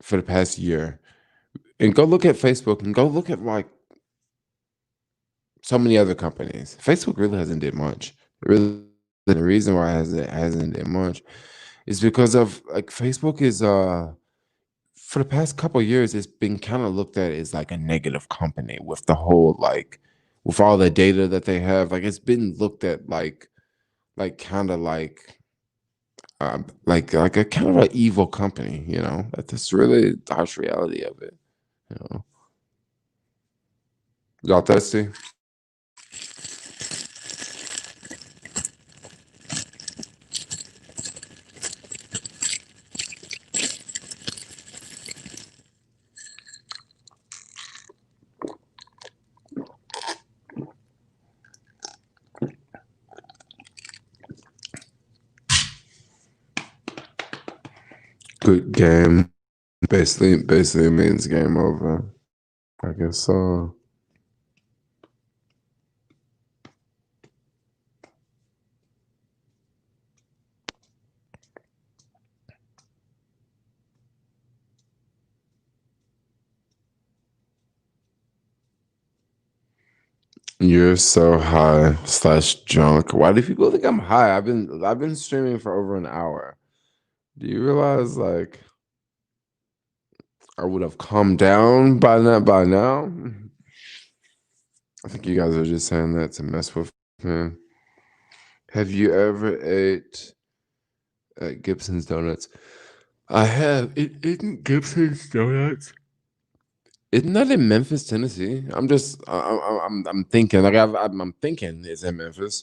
S1: for the past year, and go look at Facebook, and go look at like so many other companies. Facebook really hasn't did much. Really, the reason why it hasn't did much is because of like Facebook is for the past couple of years, it's been kind of looked at as like a negative company with the whole like with all the data that they have. Like it's been looked at like kind of like a kind of an evil company. That's really the harsh reality of it. You know, y'all thirsty? Good game. Basically means game over. I guess so. You're so high slash drunk. Why do people think I'm high? I've been streaming for over an hour. Do you realize like I would have calmed down by now? I think you guys are just saying that to mess with me. Have you ever ate at Gibson's Donuts? I have. It isn't Gibson's Donuts. Isn't that in Memphis, Tennessee? I'm thinking like I'm thinking it's in Memphis.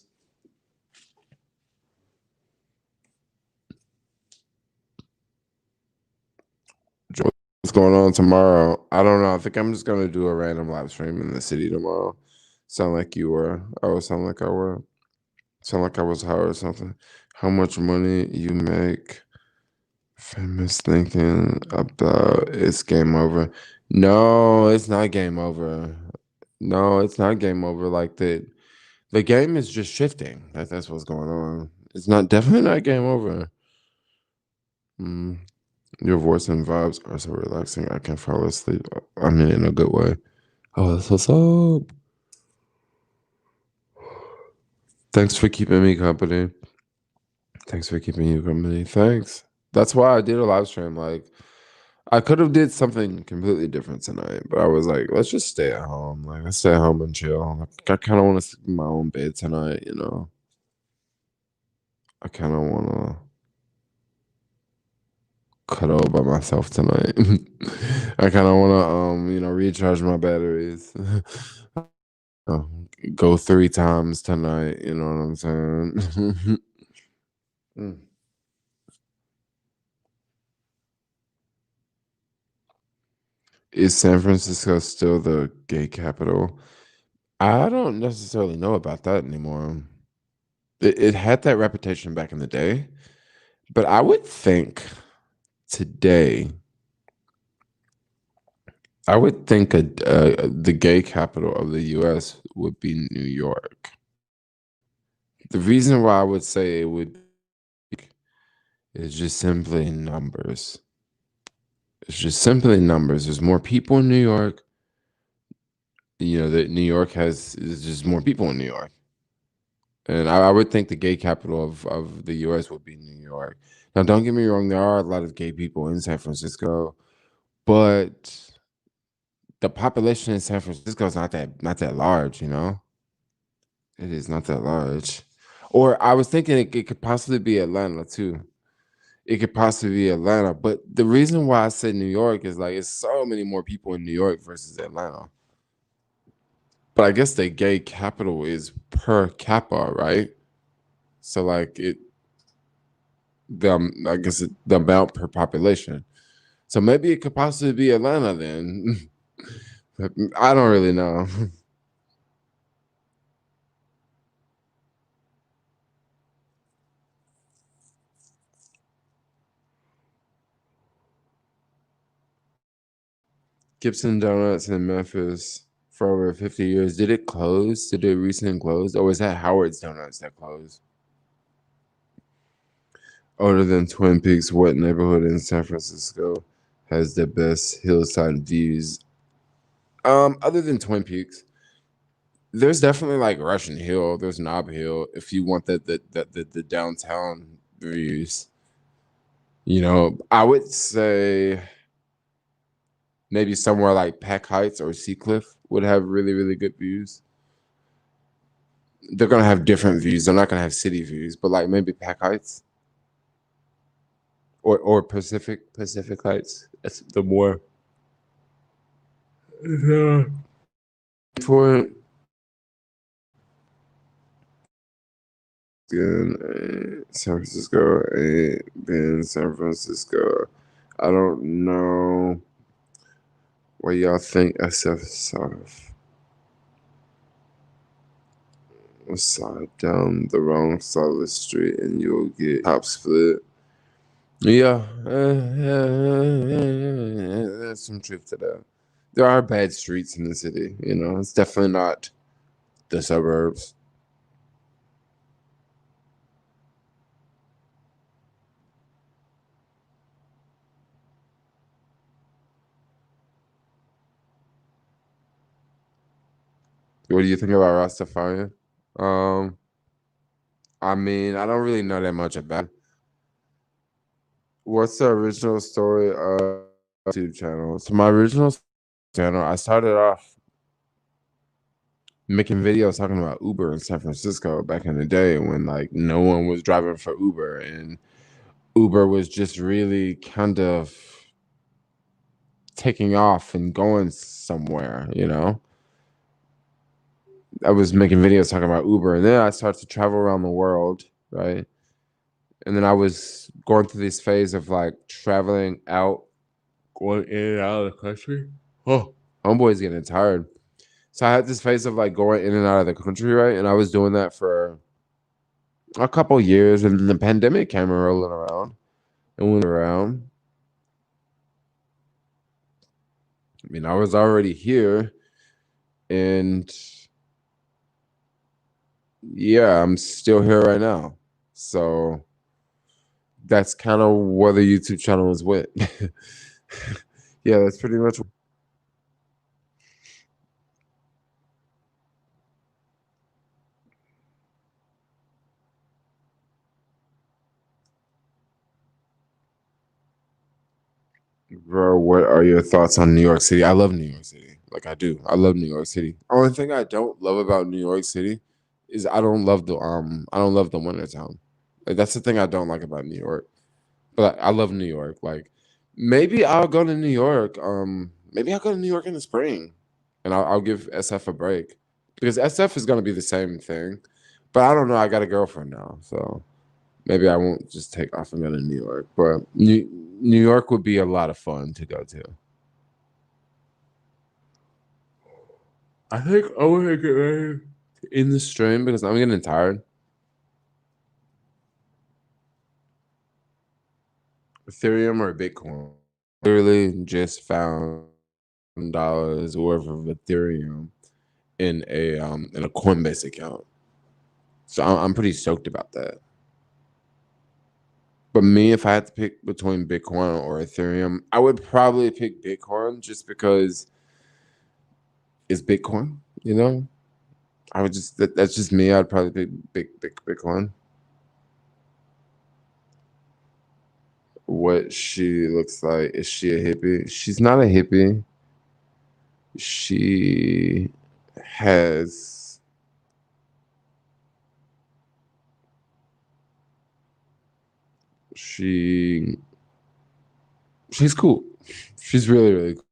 S1: What's going on tomorrow? I don't know. I think I'm just gonna do a random live stream in the city tomorrow. Sound like you were. I would sound like I were. Sound like I was high or something. How much money you make? Famous thinking about it's game over. No, it's not game over. No, it's not game over. Like the game is just shifting. That's what's going on. It's not definitely not game over. Mm. Your voice and vibes are so relaxing. I can fall asleep. I mean, in a good way. Oh, that's what's up. Thanks for keeping me company. Thanks for keeping you company. Thanks. That's why I did a live stream. Like, I could have did something completely different tonight, but I was like, let's just stay at home. Like, let's stay at home and chill. Like, I kind of want to sleep in my own bed tonight. I kind of want to cuddle by myself tonight. I kind of want to, recharge my batteries. uh, Go 3 times tonight. You know what I'm saying? Mm. Is San Francisco still the gay capital? I don't necessarily know about that anymore. It had that reputation back in the day, but I would think today, I would think the gay capital of the U.S. would be New York. The reason why I would say it would is just simply numbers. It's just simply numbers. There's more people in New York. That New York is just more people in New York. And I would think the gay capital of the US would be New York. Now, don't get me wrong, there are a lot of gay people in San Francisco, but the population in San Francisco is not that large, you know? It is not that large. Or I was thinking it could possibly be Atlanta too. It could possibly be Atlanta, but the reason why I said New York is like it's so many more people in New York versus Atlanta. But I guess the gay capital is per capita, right? So like I guess the amount per population. So maybe it could possibly be Atlanta then. But I don't really know. Gibson Donuts in Memphis for over 50 years. Did it close? Did it recently close? Or was that Howard's Donuts that closed? Other than Twin Peaks, what neighborhood in San Francisco has the best hillside views? Other than Twin Peaks, there's definitely like Russian Hill, there's Nob Hill if you want the downtown views. I would say maybe somewhere like Pack Heights or Seacliff would have really, really good views. They're gonna have different views. They're not gonna have city views, but like maybe Pack Heights or Pacific Heights. That's the more for it. San Francisco ain't been San Francisco. I don't know what y'all think SF sort of slide down the wrong side of the street and you'll get top split. Yeah, there's some truth to that. There are bad streets in the city, it's definitely not the suburbs. What do you think about Rastafarian? Um, I mean, I don't really know that much about it. What's the original story of YouTube channel? So my original channel, I started off making videos talking about Uber in San Francisco back in the day when like no one was driving for Uber and Uber was just really kind of taking off and going somewhere. I was making videos talking about Uber and then I started to travel around the world, right? And then I was going through this phase of like traveling out, going in and out of the country. Oh, homeboy's getting tired. So I had this phase of like going in and out of the country, right? And I was doing that for a couple years, and the pandemic came rolling around and went around. I mean, I was already here, and yeah, I'm still here right now. So that's kind of what the YouTube channel is with. Yeah, that's pretty much. Bro, what are your thoughts on New York City? I love New York City. Like I do. I love New York City. Only thing I don't love about New York City is I don't love the winter time. Like that's the thing I don't like about New York. But I love New York. Like maybe I'll go to New York. Maybe I'll go to New York in the spring and I'll give SF a break. Because SF is gonna be the same thing. But I don't know. I got a girlfriend now, so maybe I won't just take off and go to New York. But New York would be a lot of fun to go to. I think I want to get ready in the stream because I'm getting tired. Ethereum or Bitcoin? Literally just found dollars worth of Ethereum in a Coinbase account. So I'm pretty stoked about that. But me, if I had to pick between Bitcoin or Ethereum, I would probably pick Bitcoin just because it's Bitcoin. I would that's just me. I'd probably pick big Bitcoin. What she looks like? Is she a hippie? She's not a hippie. She has she she's cool. She's really, really cool.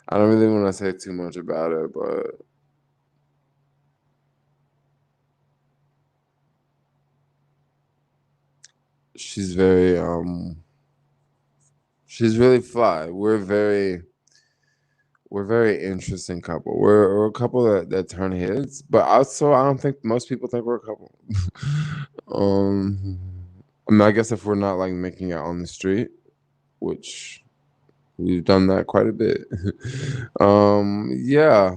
S1: I don't really want to say too much about her, but she's very she's really fly. We're very interesting couple. We're a couple that turn heads, but also I don't think most people think we're a couple. um, I mean, I guess if we're not like making out on the street, which we've done that quite a bit. Yeah,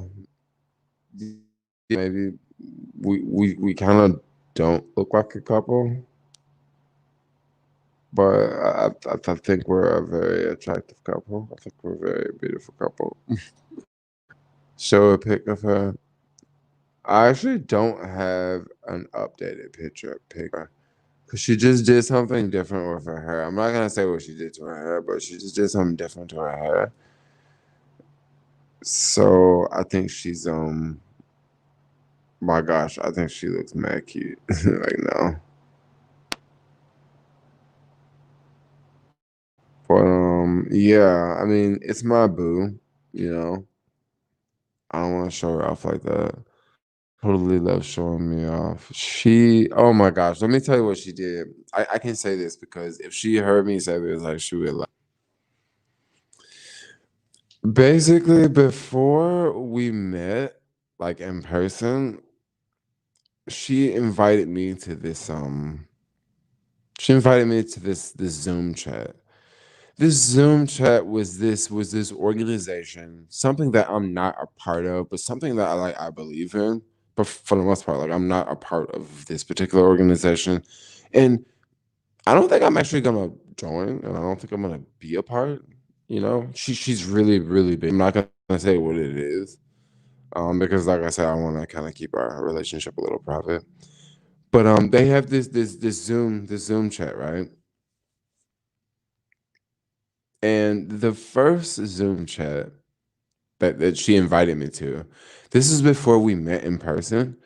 S1: maybe we kind of don't look like a couple, but I think we're a very attractive couple. I think we're a very beautiful couple. Show a pic of her. I actually don't have an updated picture because she just did something different with her hair. I'm not gonna say what she did to her hair, but she just did something different to her hair. So I think she's my gosh, I think she looks mad cute right now. But yeah, I mean it's my boo, you know. I don't want to show her off like that. Totally loves showing me off. Oh my gosh, let me tell you what she did. I can say this because if she heard me say this, like she would like. Basically, before we met, like in person, she invited me to this Zoom chat. This Zoom chat was this organization, something that I'm not a part of, but something that I believe in. But for the most part, like I'm not a part of this particular organization. And I don't think I'm actually gonna join, and I don't think I'm gonna be a part. She's really, really big. I'm not gonna say what it is. Because like I said, I want to kind of keep our relationship a little private. But they have this Zoom chat, right? And the first Zoom chat that she invited me to, this is before we met in person.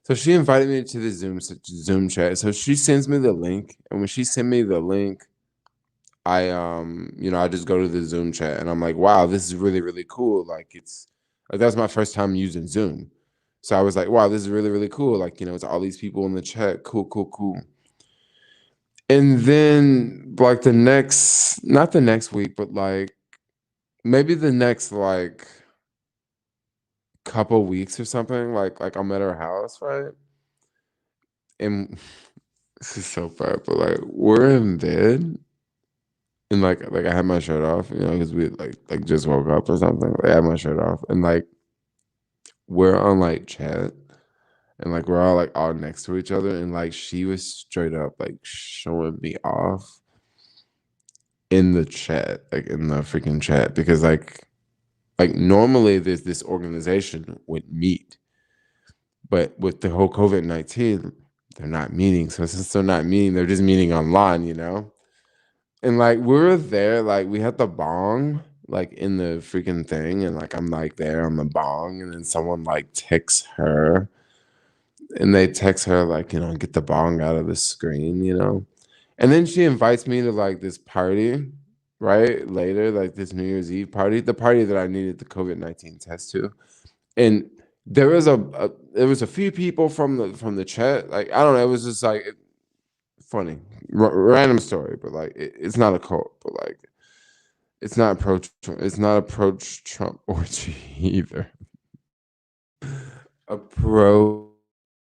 S1: So she invited me to the Zoom chat. So she sends me the link, and when she sent me the link, I just go to the Zoom chat, and I'm like, wow, this is really, really cool. Like that's my first time using Zoom. So I was like, wow, this is really, really cool. Like, it's all these people in the chat. Cool, cool, cool. And then like not the next week, but like maybe the next like couple weeks or something, like I'm at her house, right? And this is so bad, but like we're in bed and like I had my shirt off, because we like just woke up or something. Like, I had my shirt off and like we're on like chat and like we're all next to each other and like she was straight up like showing me off in the chat, like in the freaking chat, because like normally there's this organization would meet, but with the whole COVID-19, they're not meeting. So since they're not meeting, they're just meeting online. And like we were there, like we had the bong like in the freaking thing, and like I'm like there on the bong, and then someone like texts her, and they text her like, get the bong out of the screen. And then she invites me to like this party, right? Later, like this New Year's Eve party, the party that I needed the COVID-19 test to. And there was a few people from the chat. Like I don't know, it was just like funny, random story, but like it's not a cult, but like it's not approach Trump orgy either. Approach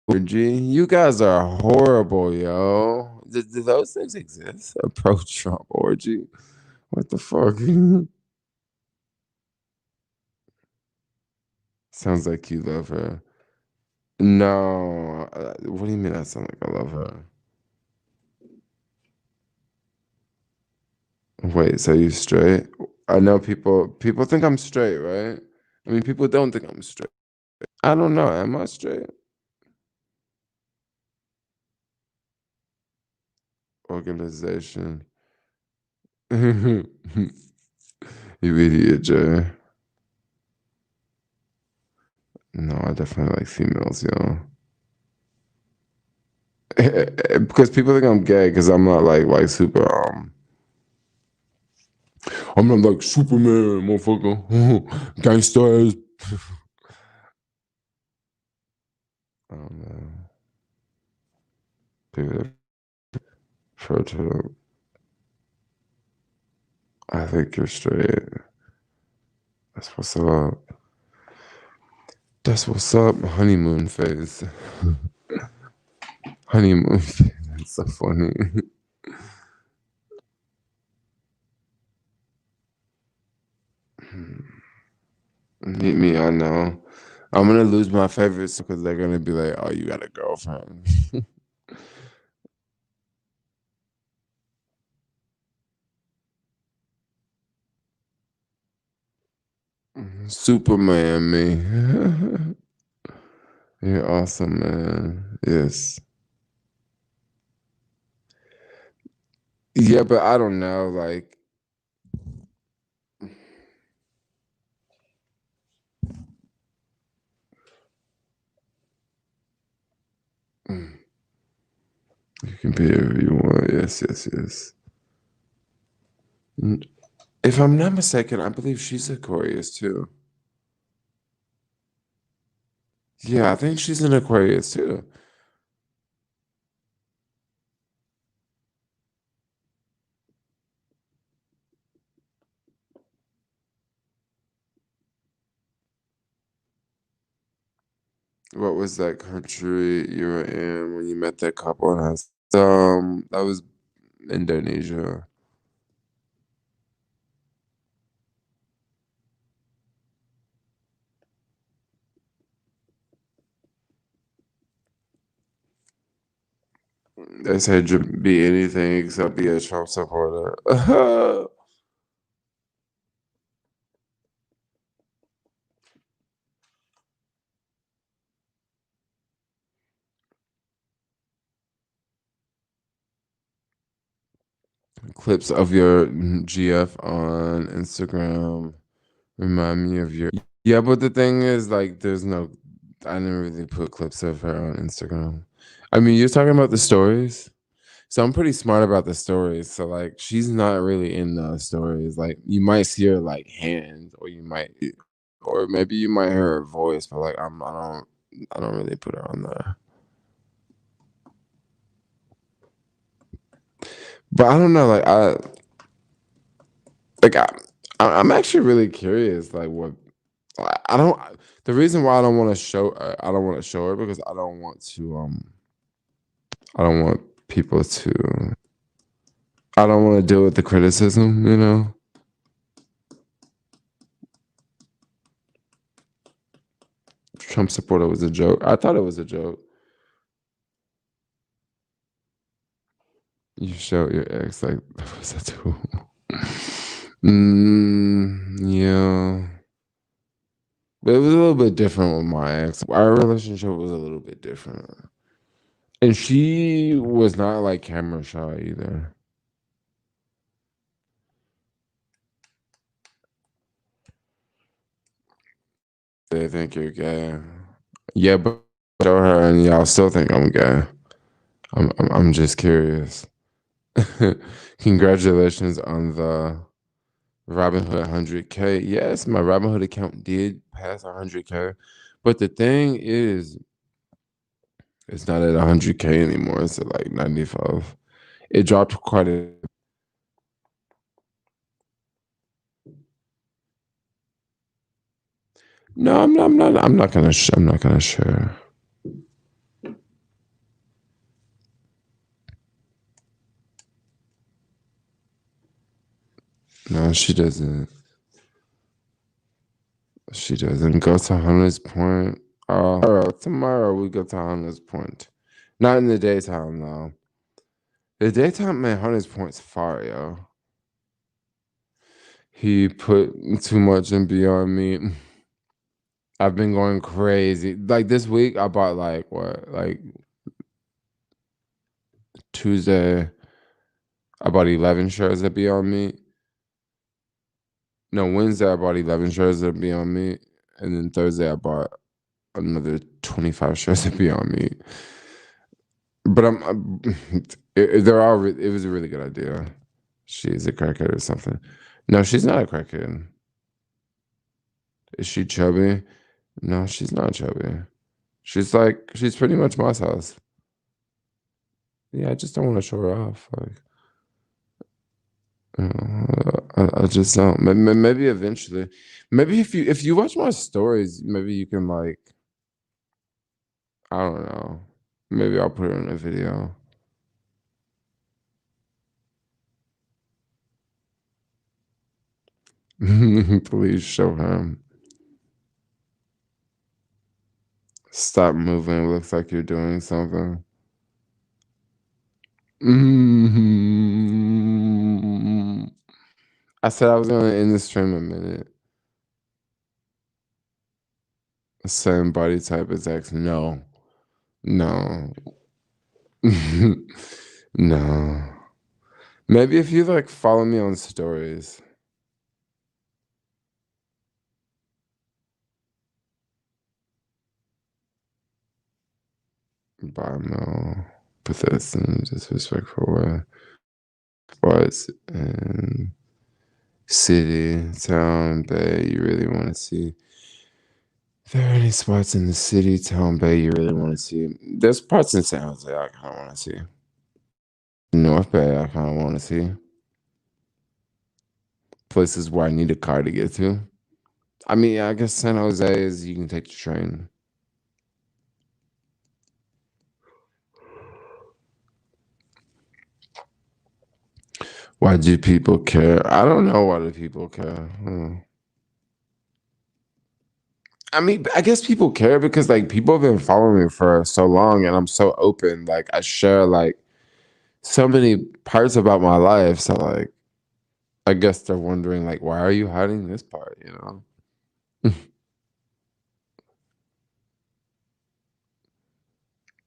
S1: orgy. You guys are horrible, yo. Do those things exist? Approach Trump orgy. What the fuck? Sounds like you love her. No, what do you mean? I sound like I love her? Wait, so you straight? I know people think I'm straight, right? I mean, people don't think I'm straight. I don't know. Am I straight? Organization. You idiot, Jay. No, I definitely like females, yo. Because people think I'm gay because I'm not like super I'm not like Superman, motherfucker. Gangsters. I don't know. People refer to I think you're straight. That's what's up. That's what's up. Honeymoon phase. Honeymoon phase. That's so funny. Meet me, I know. I'm gonna lose my favorites because they're gonna be like, "Oh, you got a girlfriend." Superman, me. You're awesome, man. Yes. Yeah, but I don't know. Like, mm, you can be whoever you want. Yes, yes, yes. Mm, if I'm not mistaken, I believe she's Aquarius too. Yeah, I think she's an Aquarius too. What was that country you were in when you met that couple? And that was Indonesia. They said you be anything except be a Trump supporter. Clips of your GF on Instagram remind me of your. Yeah, but the thing is, like, there's no. I never really put clips of her on Instagram. I mean, you're talking about the stories. So I'm pretty smart about the stories. So like, she's not really in the stories. Like, you might see her like hands, or you might, or maybe you might hear her voice. But like, I don't really put her on there. But I don't know. Like I'm actually really curious. Like, what I don't. The reason why I don't want to show, I don't want to show her because I don't want people to. I don't want to deal with the criticism. You know, Trump supporter was a joke. I thought it was a joke. You showed your ex like that was a tool. Yeah. But it was a little bit different with my ex. Our relationship was a little bit different. And she was not like camera shy either. They think you're gay. Yeah, but show her and y'all still think I'm gay. I'm just curious. Congratulations on the Robinhood 100K. Yes, my Robinhood account did pass 100K. But the thing is, it's not at 100K anymore. It's at like 95. It dropped quite a. No, I'm not. I'm not. I'm not gonna. I'm not gonna share. No, she doesn't. She doesn't go to Hunters Point. Tomorrow we go to Hunters Point. Not in the daytime though. The daytime, man, Hunters Point's fire, yo. He put too much in Beyond Meat. I've been going crazy. Like this week, I bought like what? Like Tuesday, I bought 11 shares of Beyond Meat. No, Wednesday I bought 11 shares of Beyond Meat, and then Thursday I bought another 25 shares of Beyond Meat. But they're all. It was a really good idea. She's a crackhead or something. No, she's not a crackhead. Is she chubby? No, she's not chubby. She's pretty much my size. Yeah, I just don't want to show her off. Like, I just don't. Maybe eventually. Maybe if you watch my stories, maybe you can like. I don't know. Maybe I'll put it in a video. Please show him. Stop moving. It looks like you're doing something. I said I was gonna end the stream in a minute. Same body type as X. No. No. No. Maybe if you like follow me on stories. But no. Put this in disrespectful way. Spots and city, town, bay you really want to see. If there are any spots in the city, town, bay you really want to see? There's parts in San Jose I kind of want to see. North Bay I kind of want to see. Places where I need a car to get to. I mean, I guess San Jose is you can take the train. Why do people care? I don't know why do people care. I mean, I guess people care because like people have been following me for so long and I'm so open. Like I share like so many parts about my life. So like I guess they're wondering like why are you hiding this part, you know?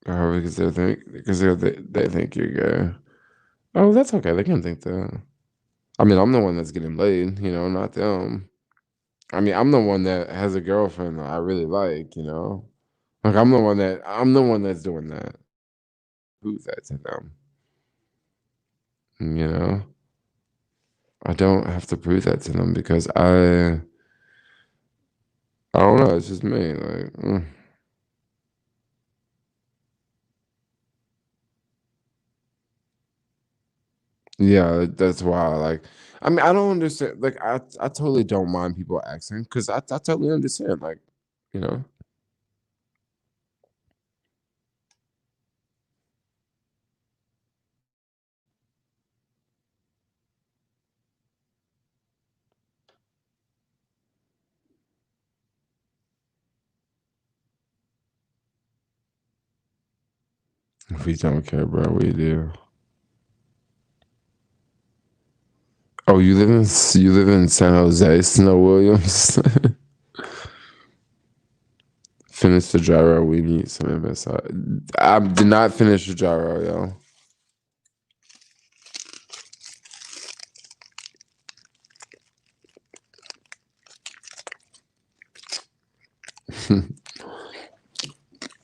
S1: Because they think you're gay. Oh, that's okay. They can think that. I mean, I'm the one that's getting laid, you know, not them. I mean, I'm the one that has a girlfriend that I really like, you know. Like I'm the one that's doing that. Prove that to them, you know. I don't have to prove that to them because I don't know. It's just me. Like, yeah, that's why. Like, I mean, I don't understand. Like, I totally don't mind people asking because I totally understand. Like, you know, if we don't care, bro, we do. Oh, you live in San Jose, Snow Williams. Finish the gyro. We need some MSI. I did not finish the gyro, yo.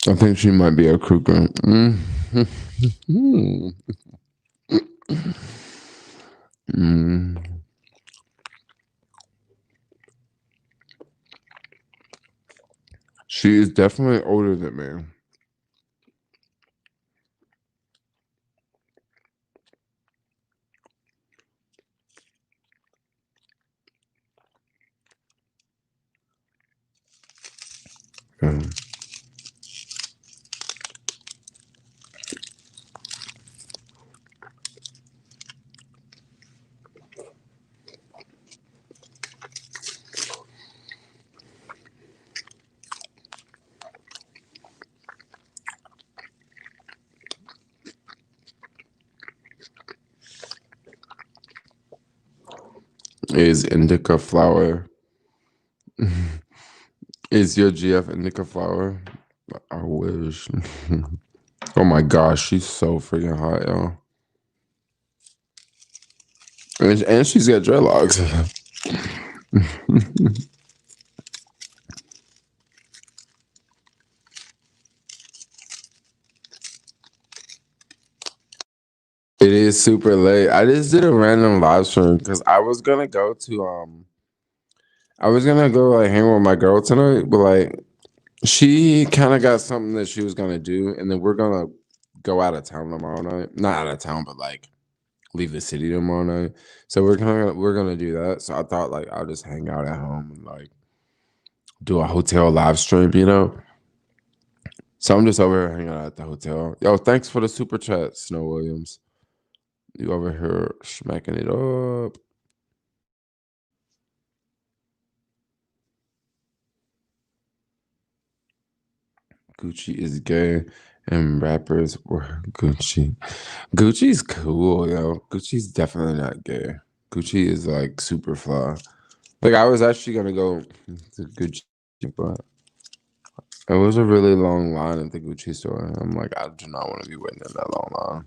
S1: I think she might be a cougar. She is definitely older than me. Is indica flower. Is your GF indica flower? I wish. Oh my gosh, she's so freaking hot, yo. And she's got dreadlocks. It's super late. I just did a random live stream because I was gonna go like hang with my girl tonight, but like she kind of got something that she was gonna do, and then we're gonna go out of town tomorrow night. Not out of town, but like leave the city tomorrow night. So we're gonna do that. So I thought like I'll just hang out at home and like do a hotel live stream, you know. So I'm just over here hanging out at the hotel. Yo, thanks for the super chat, Snow Williams. You over here smacking it up. Gucci is gay and rappers were Gucci. Gucci's cool, yo. Gucci's definitely not gay. Gucci is like super fly. Like I was actually gonna go to Gucci, but it was a really long line at the Gucci store. I'm like, I do not want to be waiting in that long line.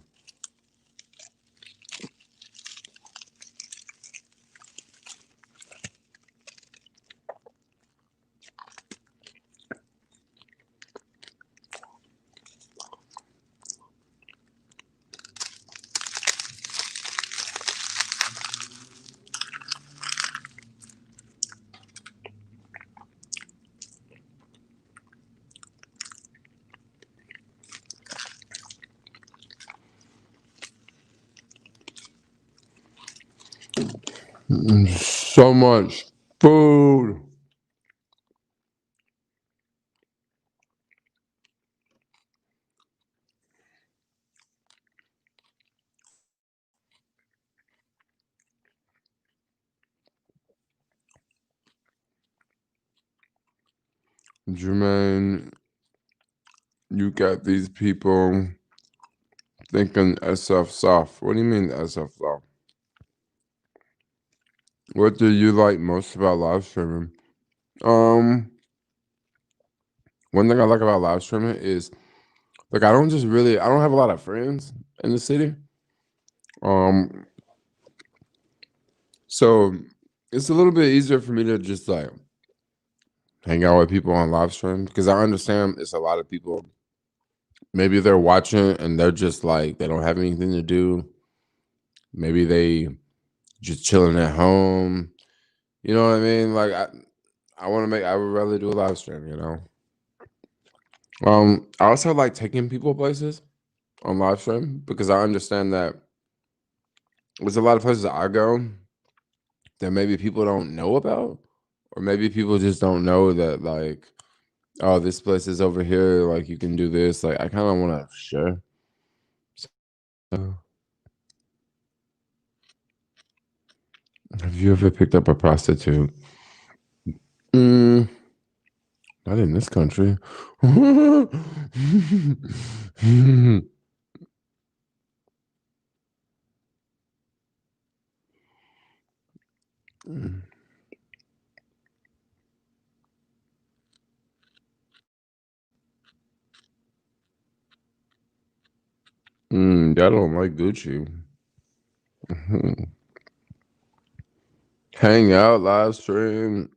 S1: So much food. Jermaine, you got these people thinking SF soft. What do you mean SF soft? What do you like most about live streaming? Um, One thing I like about live streaming is like I don't have a lot of friends in the city. Um, so it's a little bit easier for me to just like hang out with people on live stream because I understand it's a lot of people. Maybe they're watching and they're just like they don't have anything to do. Maybe they just chilling at home. You know what I mean? Like I would rather do a live stream, you know. I also like taking people places on live stream because I understand that there's a lot of places that I go that maybe people don't know about, or maybe people just don't know that like, oh, this place is over here. Like you can do this. Like I kind of want to share. So, have you ever picked up a prostitute? Mm, not in this country. Y'all don't like Gucci. Hang out, live stream.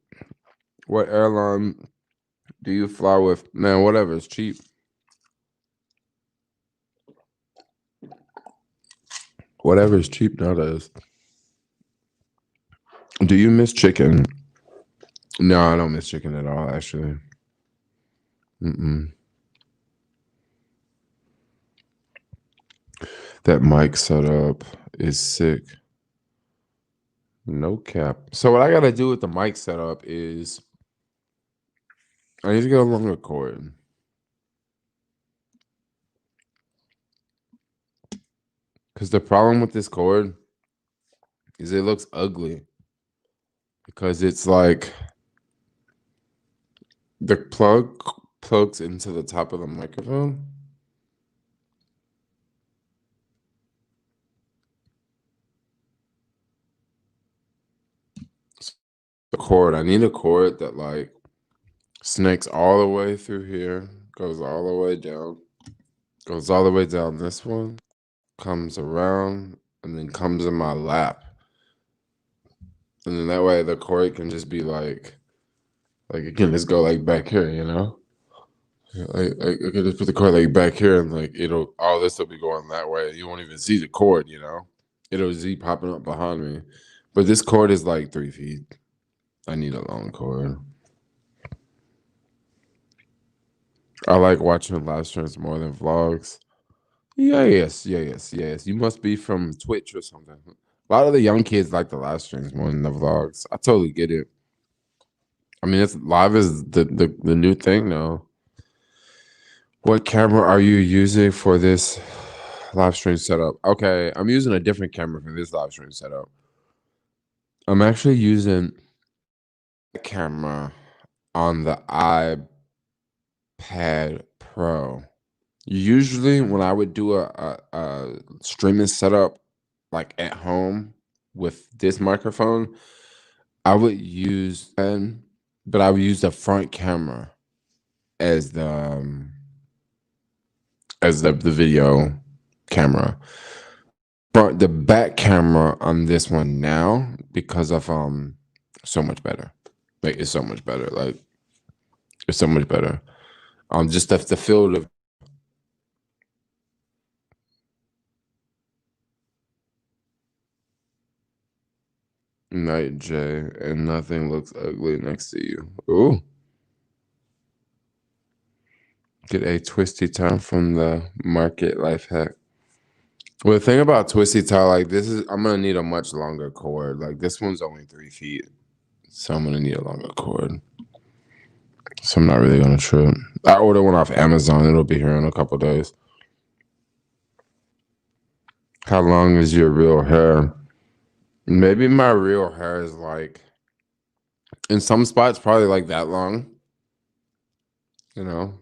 S1: What airline do you fly with? Man, whatever is cheap. Whatever is cheap nowadays. Do you miss chicken? No, I don't miss chicken at all, actually. Mm-mm. That mic setup is sick. No cap. So what I gotta do with the mic setup is I need to get a longer cord. Because the problem with this cord is it looks ugly. Because it's like the plug plugs into the top of the microphone. The cord. I need a cord that like snakes all the way through here, goes all the way down, goes all the way down this one, comes around, and then comes in my lap. And then that way the cord can just be like it can just go like back here, you know? I could just put the cord like back here and like it'll all this will be going that way. You won't even see the cord, you know. It'll Z popping up behind me. But this cord is like 3 feet. I need a long cord. I like watching live streams more than vlogs. Yes. You must be from Twitch or something. A lot of the young kids like the live streams more than the vlogs. I totally get it. I mean, it's live is the new thing now. What camera are you using for this live stream setup? Okay, I'm using a different camera for this live stream setup. I'm actually using a camera on the iPad Pro. Usually, when I would do a streaming setup like at home with this microphone, I would use but I would use the front camera as the video camera. But the back camera on this one now, because of so much better. Like it's so much better. Like it's so much better. Just the field of Night J, and nothing looks ugly next to you. Ooh. Get a twisty tie from the market life hack. Well, the thing about twisty tie, like this is, I'm gonna need a much longer cord. Like this one's only 3 feet, so I'm gonna need a longer cord. So I'm not really gonna trip. I ordered one off Amazon. It'll be here in a couple days. How long is your real hair? Maybe my real hair is like, in some spots, probably like that long. You know.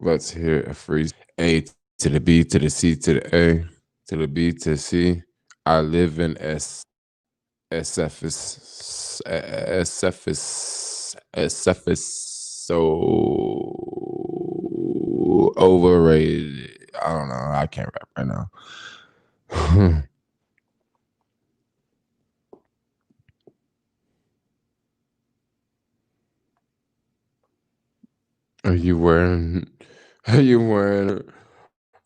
S1: Let's hear a freeze. A to the B to the C to the A to the B to the C. I live in SF is SF is so overrated. I don't know. I can't rap right now. Are you wearing? Are you wearing?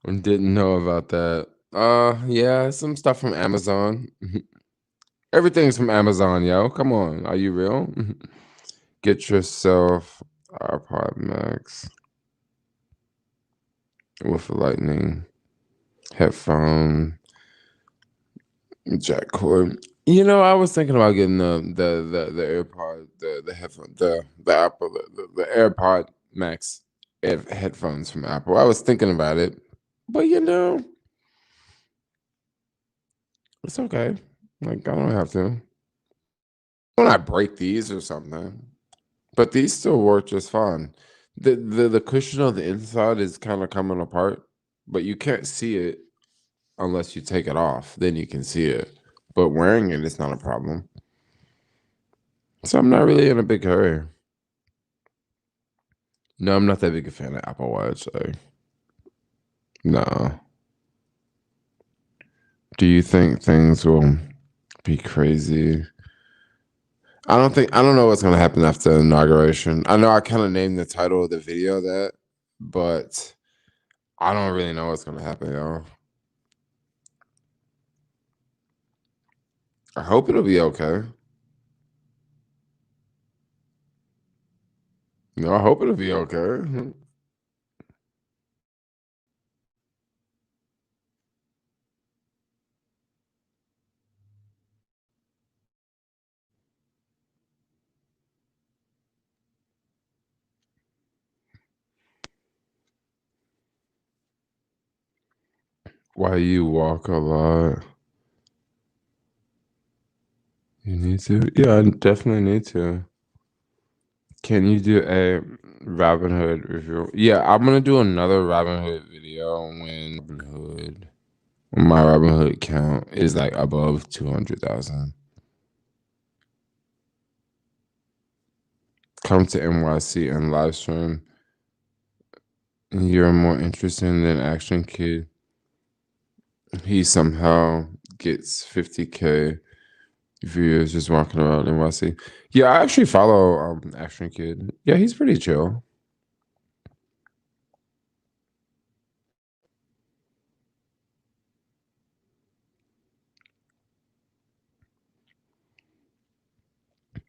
S1: Didn't know about that. Yeah, some stuff from Amazon. Everything's from Amazon, yo. Come on, are you real? Get yourself iPod Max with lightning headphone jack cord. You know, I was thinking about getting the AirPod, the headphone, the Apple, the AirPod Max headphones from Apple. I was thinking about it, but you know, it's okay. Like I don't have to. When I break these or something, but these still work just fine. The cushion on the inside is kind of coming apart, but you can't see it unless you take it off. Then you can see it. But wearing it is not a problem. So I'm not really in a big hurry. No, I'm not that big a fan of Apple Watch. Like, no. Do you think things will be crazy? I don't know what's gonna happen after the inauguration. I know I kind of named the title of the video that, but I don't really know what's gonna happen, y'all. I hope it'll be okay. No, I hope it'll be okay. Why you walk a lot? You need to? Yeah, I definitely need to. Can you do a Robin Hood review? Yeah, I'm gonna do another Robin Hood video when my Robin Hood count is like above 200,000. Come to NYC and live stream. You're more interesting than Action Kid. He somehow gets 50K A few years just walking around NYC. Yeah, I actually follow Action Kid. Yeah, he's pretty chill.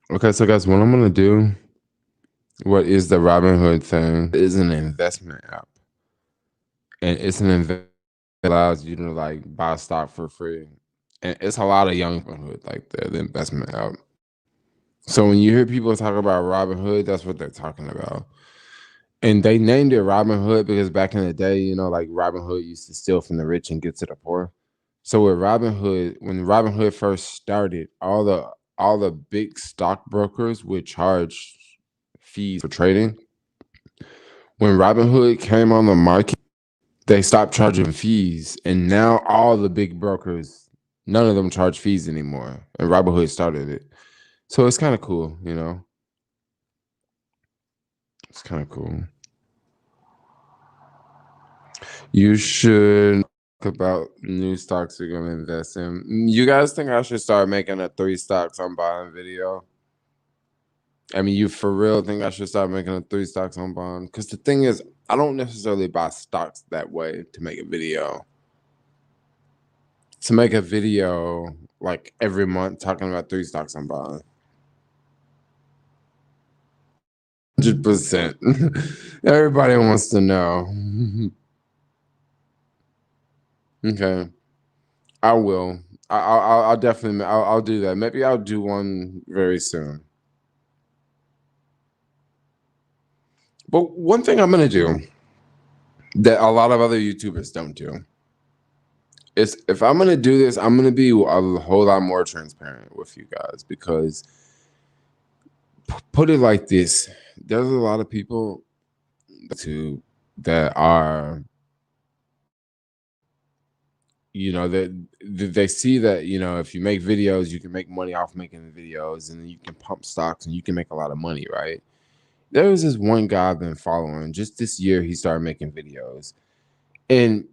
S1: Okay, so guys, what I'm gonna do, what is the Robinhood thing? It is an investment app. And it's an investment that allows you to like buy stock for free. And it's a lot of young Robinhood, like the investment app. So when you hear people talk about Robinhood, that's what they're talking about. And they named it Robin Hood because back in the day, like Robin Hood used to steal from the rich and get to the poor. So with Robin Hood, when Robin Hood first started, all the big stockbrokers would charge fees for trading. When Robin Hood came on the market, they stopped charging fees, and now all the big brokers, none of them charge fees anymore. And Robin Hood started it. So it's kind of cool. It's kind of cool. You should talk about new stocks you're gonna invest in. You guys think I should start making a 3 stocks I'm buying video? I mean, you for real think I should start making a 3 stocks on bond? Because the thing is, I don't necessarily buy stocks that way to make a video. To make a video like every month talking about 3 stocks I'm buying. 100%. Everybody wants to know. Okay, I will. I'll definitely. I'll do that. Maybe I'll do one very soon. But one thing I'm gonna do that a lot of other YouTubers don't do is if I'm gonna do this, I'm gonna be a whole lot more transparent with you guys because put it like this: there's a lot of people that are, that they see that if you make videos, you can make money off making the videos, and then you can pump stocks and you can make a lot of money, right? There was this one guy I've been following. Just this year, he started making videos, and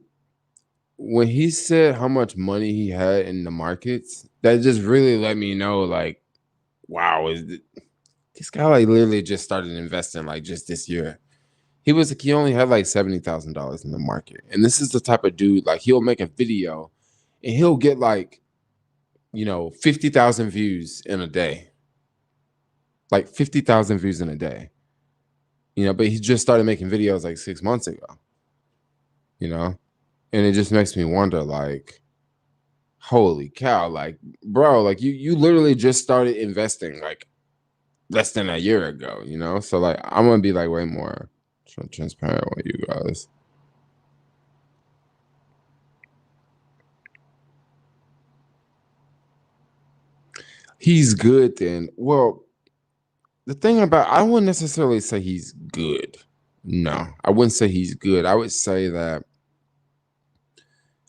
S1: when he said how much money he had in the markets, that just really let me know, like, wow, this guy like literally just started investing like just this year. He only had like $70,000 in the market, and this is the type of dude like he'll make a video, and he'll get like 50,000 views in a day, like 50,000 views in a day. But he just started making videos like 6 months ago. You know, and it just makes me wonder, like, holy cow, like, bro, like you literally just started investing like less than a year ago. So like I'm gonna be like way more transparent with you guys. He's good then. Well, the thing about, I wouldn't necessarily say he's good. No, I wouldn't say he's good. I would say that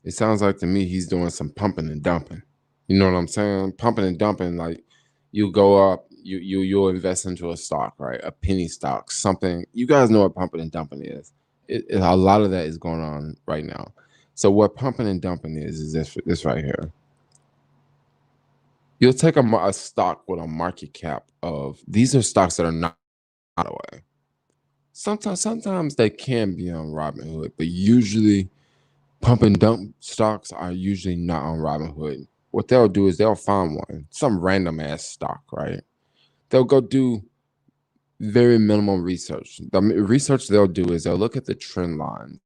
S1: it sounds like to me he's doing some pumping and dumping. You know what I'm saying? Pumping and dumping, like you go up, you'll invest into a stock, right? A penny stock, something. You guys know what pumping and dumping is. A lot of that is going on right now. So what pumping and dumping is this right here. You'll take a stock with a market cap of, these are stocks that are not away. Sometimes they can be on Robinhood, but usually pump and dump stocks are usually not on Robinhood. What they'll do is they'll find one, some random ass stock, right? They'll go do very minimal research. The research they'll do is they'll look at the trend line,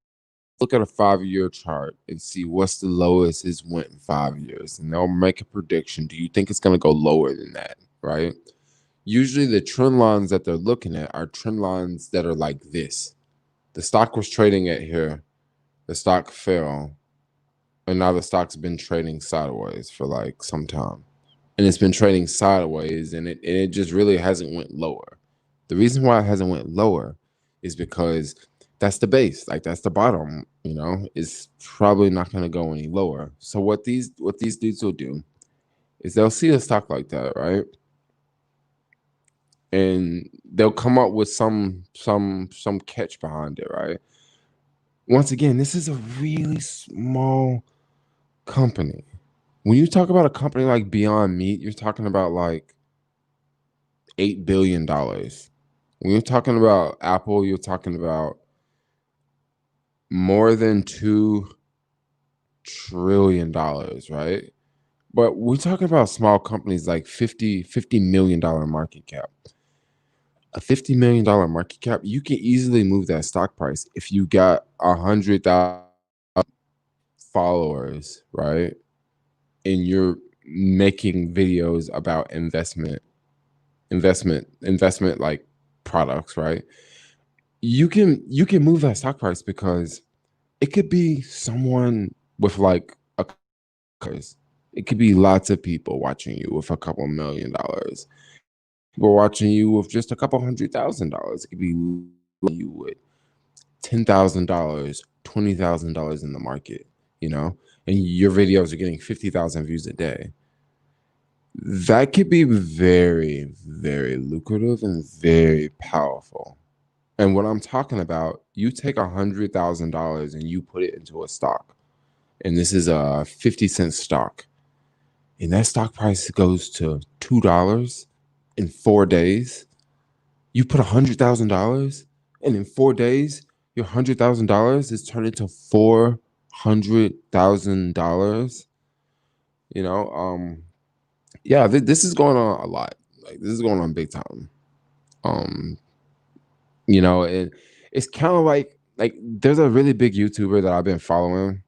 S1: look at a 5-year chart and see what's the lowest it's went in 5 years. And they'll make a prediction. Do you think it's going to go lower than that? Right? Usually the trend lines that they're looking at are trend lines that are like this. The stock was trading at here. The stock fell. And now the stock's been trading sideways for like some time. And it's been trading sideways, and it just really hasn't went lower. The reason why it hasn't went lower is because that's the base, like that's the bottom. It's probably not going to go any lower. So what these dudes will do is they'll see a stock like that, right? And they'll come up with some catch behind it, right? Once again, this is a really small company. When you talk about a company like Beyond Meat, you're talking about like $8 billion. When you're talking about Apple, you're talking about more than $2 trillion, right? But we're talking about small companies like $50 million market cap. A $50 million market cap, you can easily move that stock price if you got 100,000 followers, right? And you're making videos about investment like products, right? You can move that stock price because it could be someone with like a it could be lots of people watching you with a couple $1 million. People watching you with just a couple $100,000. It could be you with $10,000, $20,000 in the market, you know, and your videos are getting 50,000 views a day. That could be very, very lucrative and very powerful. And what I'm talking about, you take $100,000 and you put it into a stock, and this is a 50-cent stock, and that stock price goes to $2 in 4 days. You put $100,000, and in 4 days, your $100,000 is turned into $400,000. You know, yeah, this is going on a lot. Like this is going on big time. Um, it's kind of like there's a really big YouTuber that I've been following.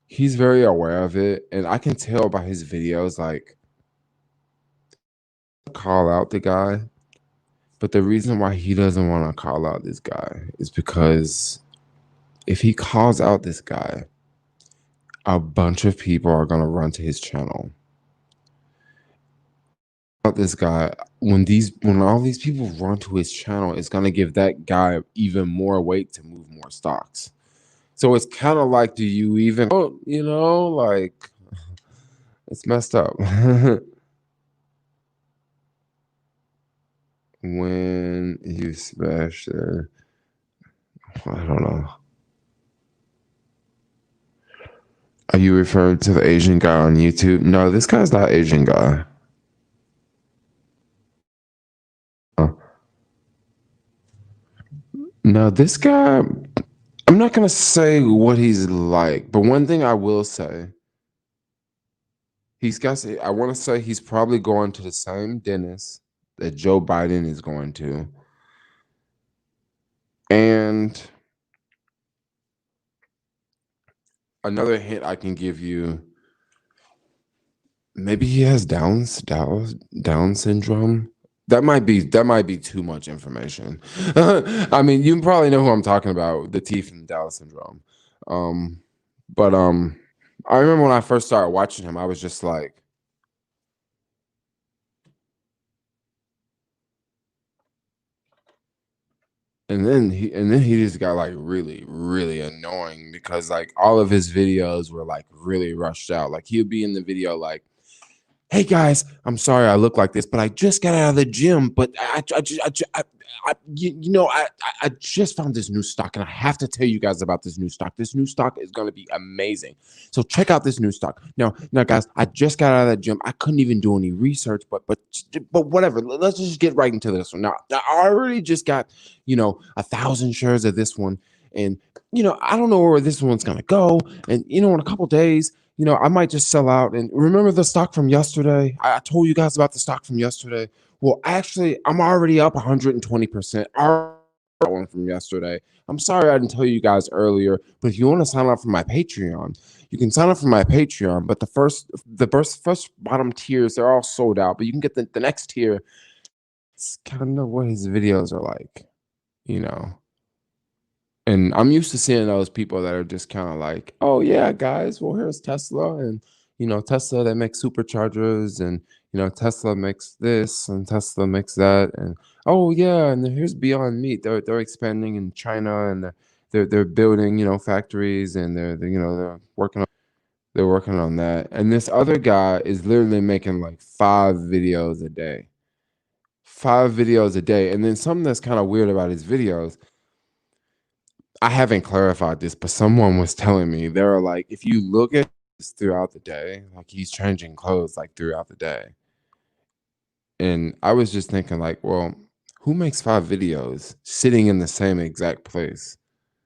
S1: He's very aware of it, and I can tell by his videos, like, call out the guy. But the reason why he doesn't want to call out this guy is because if he calls out this guy, a bunch of people are gonna run to his channel. About this guy, when all these people run to his channel, it's gonna give that guy even more weight to move more stocks. So it's kind of like, do you even, like it's messed up. When you smash it, I don't know. Are you referring to the Asian guy on YouTube? No, this guy's not Asian guy. Uh, No, this guy, I'm not gonna say what he's like, but one thing I will say, I want to say he's probably going to the same dentist that Joe Biden is going to. And another hint I can give you, maybe he has Down syndrome. That might be too much information. I mean, you probably know who I'm talking about, the teeth and Down syndrome. Um, but I remember when I first started watching him, I was just like, and then he just got like really, really annoying because like all of his videos were like really rushed out. Like he'd be in the video like, "Hey guys, I'm sorry I look like this, but I just got out of the gym. But I just found this new stock, and I have to tell you guys about this new stock. This new stock is going to be amazing. So check out this new stock. Now, guys, I just got out of that gym. I couldn't even do any research, but whatever. Let's just get right into this one. Now I already just got 1,000 shares of this one, and I don't know where this one's going to go. And in a couple days." I might just sell out. And remember the stock from yesterday? I told you guys about the stock from yesterday. Well, actually, I'm already up 120%. That one from yesterday. I'm sorry I didn't tell you guys earlier, but if you want to sign up for my Patreon, you can sign up for my Patreon. But the first bottom tiers, they're all sold out. But you can get the next tier. It's kind of what his videos are like, you know. And I'm used to seeing those people that are just kind of like, "Oh yeah, guys, well here's Tesla, and Tesla that makes superchargers, and Tesla makes this, and Tesla makes that, and oh yeah, and then here's Beyond Meat. They're expanding in China, and they're building factories, and they're working on that. And this other guy is literally making like 5 videos a day, 5 videos a day, and then something that's kind of weird about his videos. I haven't clarified this, but someone was telling me they're like, if you look at throughout the day. Like he's changing clothes like throughout the day. And I was just thinking, like, well, who makes 5 videos sitting in the same exact place?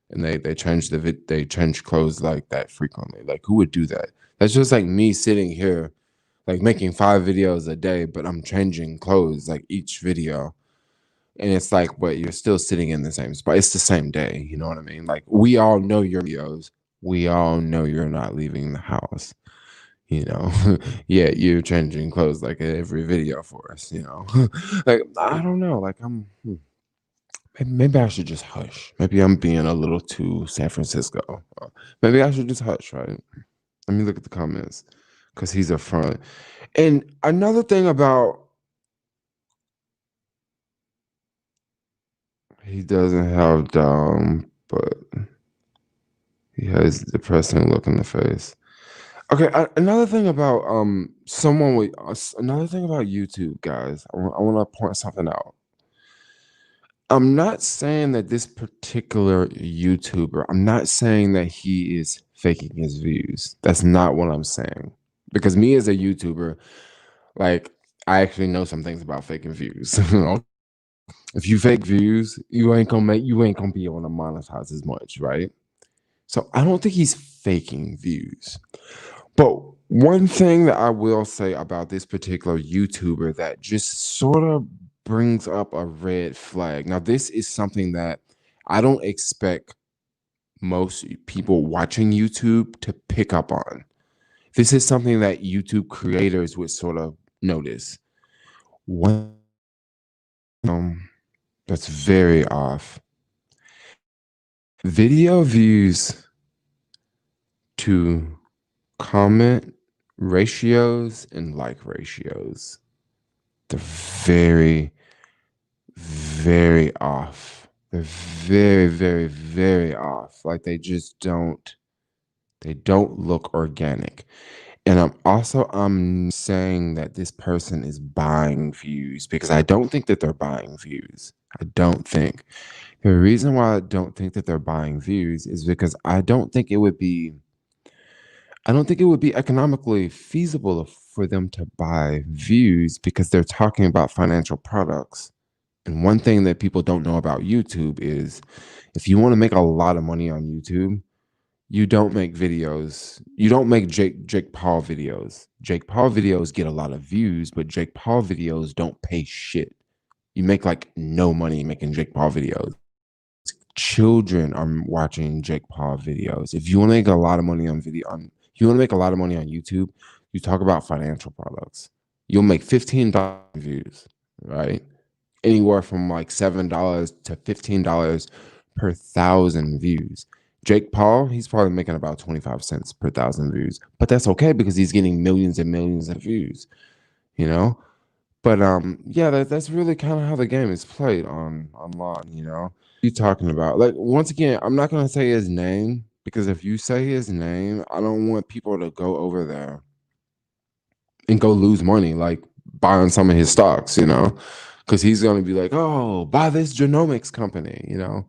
S1: And they change they change clothes like that frequently. Like, who would do that? That's just like me sitting here, like making 5 videos a day, but I'm changing clothes like each video. And it's like, but you're still sitting in the same spot. It's the same day. You know what I mean? Like, we all know your videos. We all know you're not leaving the house. You know, yeah, you're changing clothes like every video for us. You know, like I don't know. Like maybe I should just hush. Maybe I'm being a little too San Francisco. Maybe I should just hush. Right? Let me look at the comments because he's a front. And another thing about he doesn't have but he has depressing look in the face. Okay, another thing about another thing about YouTube, guys. I want to point something out. I'm not saying that this particular YouTuber, I'm not saying that he is faking his views. That's not what I'm saying. Because me as a YouTuber, like I actually know some things about faking views. If you fake views, you ain't gonna be able to monetize as much, right? So I don't think he's faking views. But one thing that I will say about this particular YouTuber that just sort of brings up a red flag. Now, this is something that I don't expect most people watching YouTube to pick up on. This is something that YouTube creators would sort of notice. One that's very off. Video views to comment ratios and like ratios. They're very, very off. They're very, very, very off. Like they don't look organic. And I'm saying that this person is buying views because I don't think that they're buying views. I don't think. The reason why I don't think that they're buying views is because I don't think it would be economically feasible for them to buy views because they're talking about financial products. And one thing that people don't know about YouTube is if you want to make a lot of money on YouTube, you don't make videos. You don't make Jake Paul videos. Jake Paul videos get a lot of views, but Jake Paul videos don't pay shit. You make like no money making Jake Paul videos. Children are watching Jake Paul videos. If you want to make a lot of money if you want to make a lot of money on YouTube, you talk about financial products. You'll make $15 views, right? Anywhere from like $7 to $15 per 1,000 views. Jake Paul, he's probably making about 25 cents per 1,000 views, but that's okay because he's getting millions and millions of views, you know? But yeah, that's really kind of how the game is played online, you know. You talking about like once again, I'm not gonna say his name because if you say his name, I don't want people to go over there and go lose money like buying some of his stocks, you know, because he's gonna be like, oh, buy this genomics company, you know.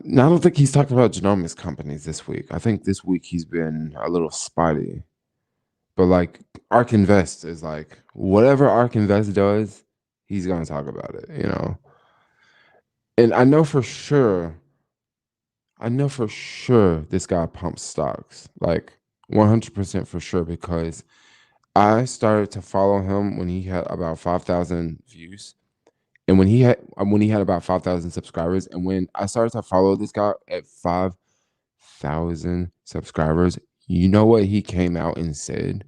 S1: Now, I don't think he's talking about genomics companies this week. I think this week he's been a little spotty. But like Ark Invest is like whatever Ark Invest does, he's gonna talk about it, you know. And I know for sure this guy pumps stocks, like 100% for sure, because I started to follow him when he had about 5,000 views, and when he had about 5,000 subscribers, and when I started to follow this guy at 5,000 subscribers, you know what he came out and said?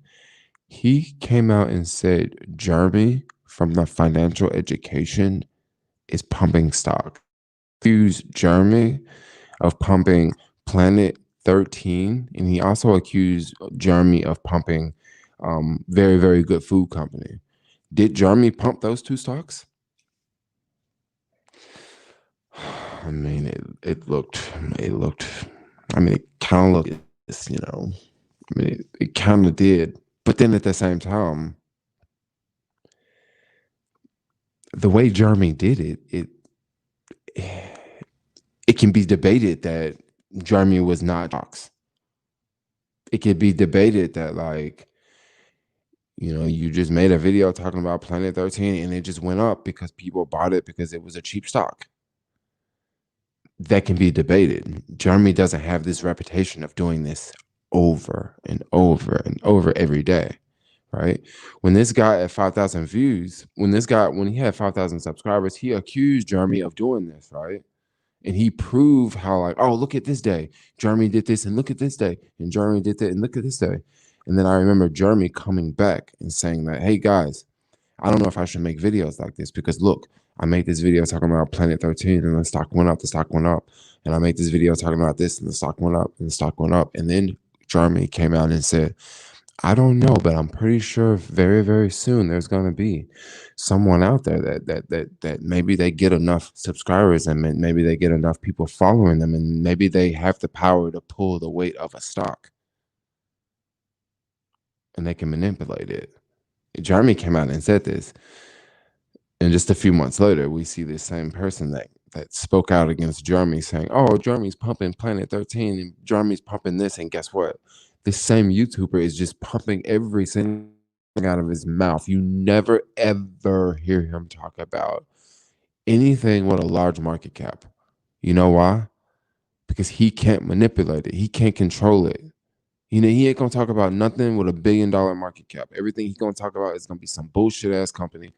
S1: He came out and said Jeremy from the financial education is pumping stock. Accused Jeremy of pumping Planet 13, and he also accused Jeremy of pumping very, very good food company. Did Jeremy pump those two stocks? I mean, I mean, it kind of looked, you know, I mean, it kind of did. But then at the same time, the way Jeremy did it can be debated that Jeremy was not stocks. it could be debated that like, you just made a video talking about Planet 13 and it just went up because people bought it because it was a cheap stock. That can be debated. Jeremy doesn't have this reputation of doing this over and over and over every day, right? When this guy at 5,000 views, when he had 5,000 subscribers, he accused Jeremy of doing this, right? And he proved how like, oh, look at this day, Jeremy did this, and look at this day, and Jeremy did that, and look at this day. And then I remember Jeremy coming back and saying that, hey guys, I don't know if I should make videos like this because look, I made this video talking about Planet 13 and the stock went up, And I made this video talking about this and the stock went up and the stock went up. And then Jeremy came out and said, I don't know, but I'm pretty sure very, very soon there's gonna be someone out there that maybe they get enough subscribers and maybe they get enough people following them and maybe they have the power to pull the weight of a stock and they can manipulate it. Jeremy came out and said this. And just a few months later, we see this same person that spoke out against Jeremy saying, oh, Jeremy's pumping Planet 13 and Jeremy's pumping this. And guess what? This same YouTuber is just pumping every single thing out of his mouth. You never, ever hear him talk about anything with a large market cap. You know why? Because he can't manipulate it. He can't control it. He ain't going to talk about nothing with $1 billion market cap. Everything he's going to talk about is going to be some bullshit ass company.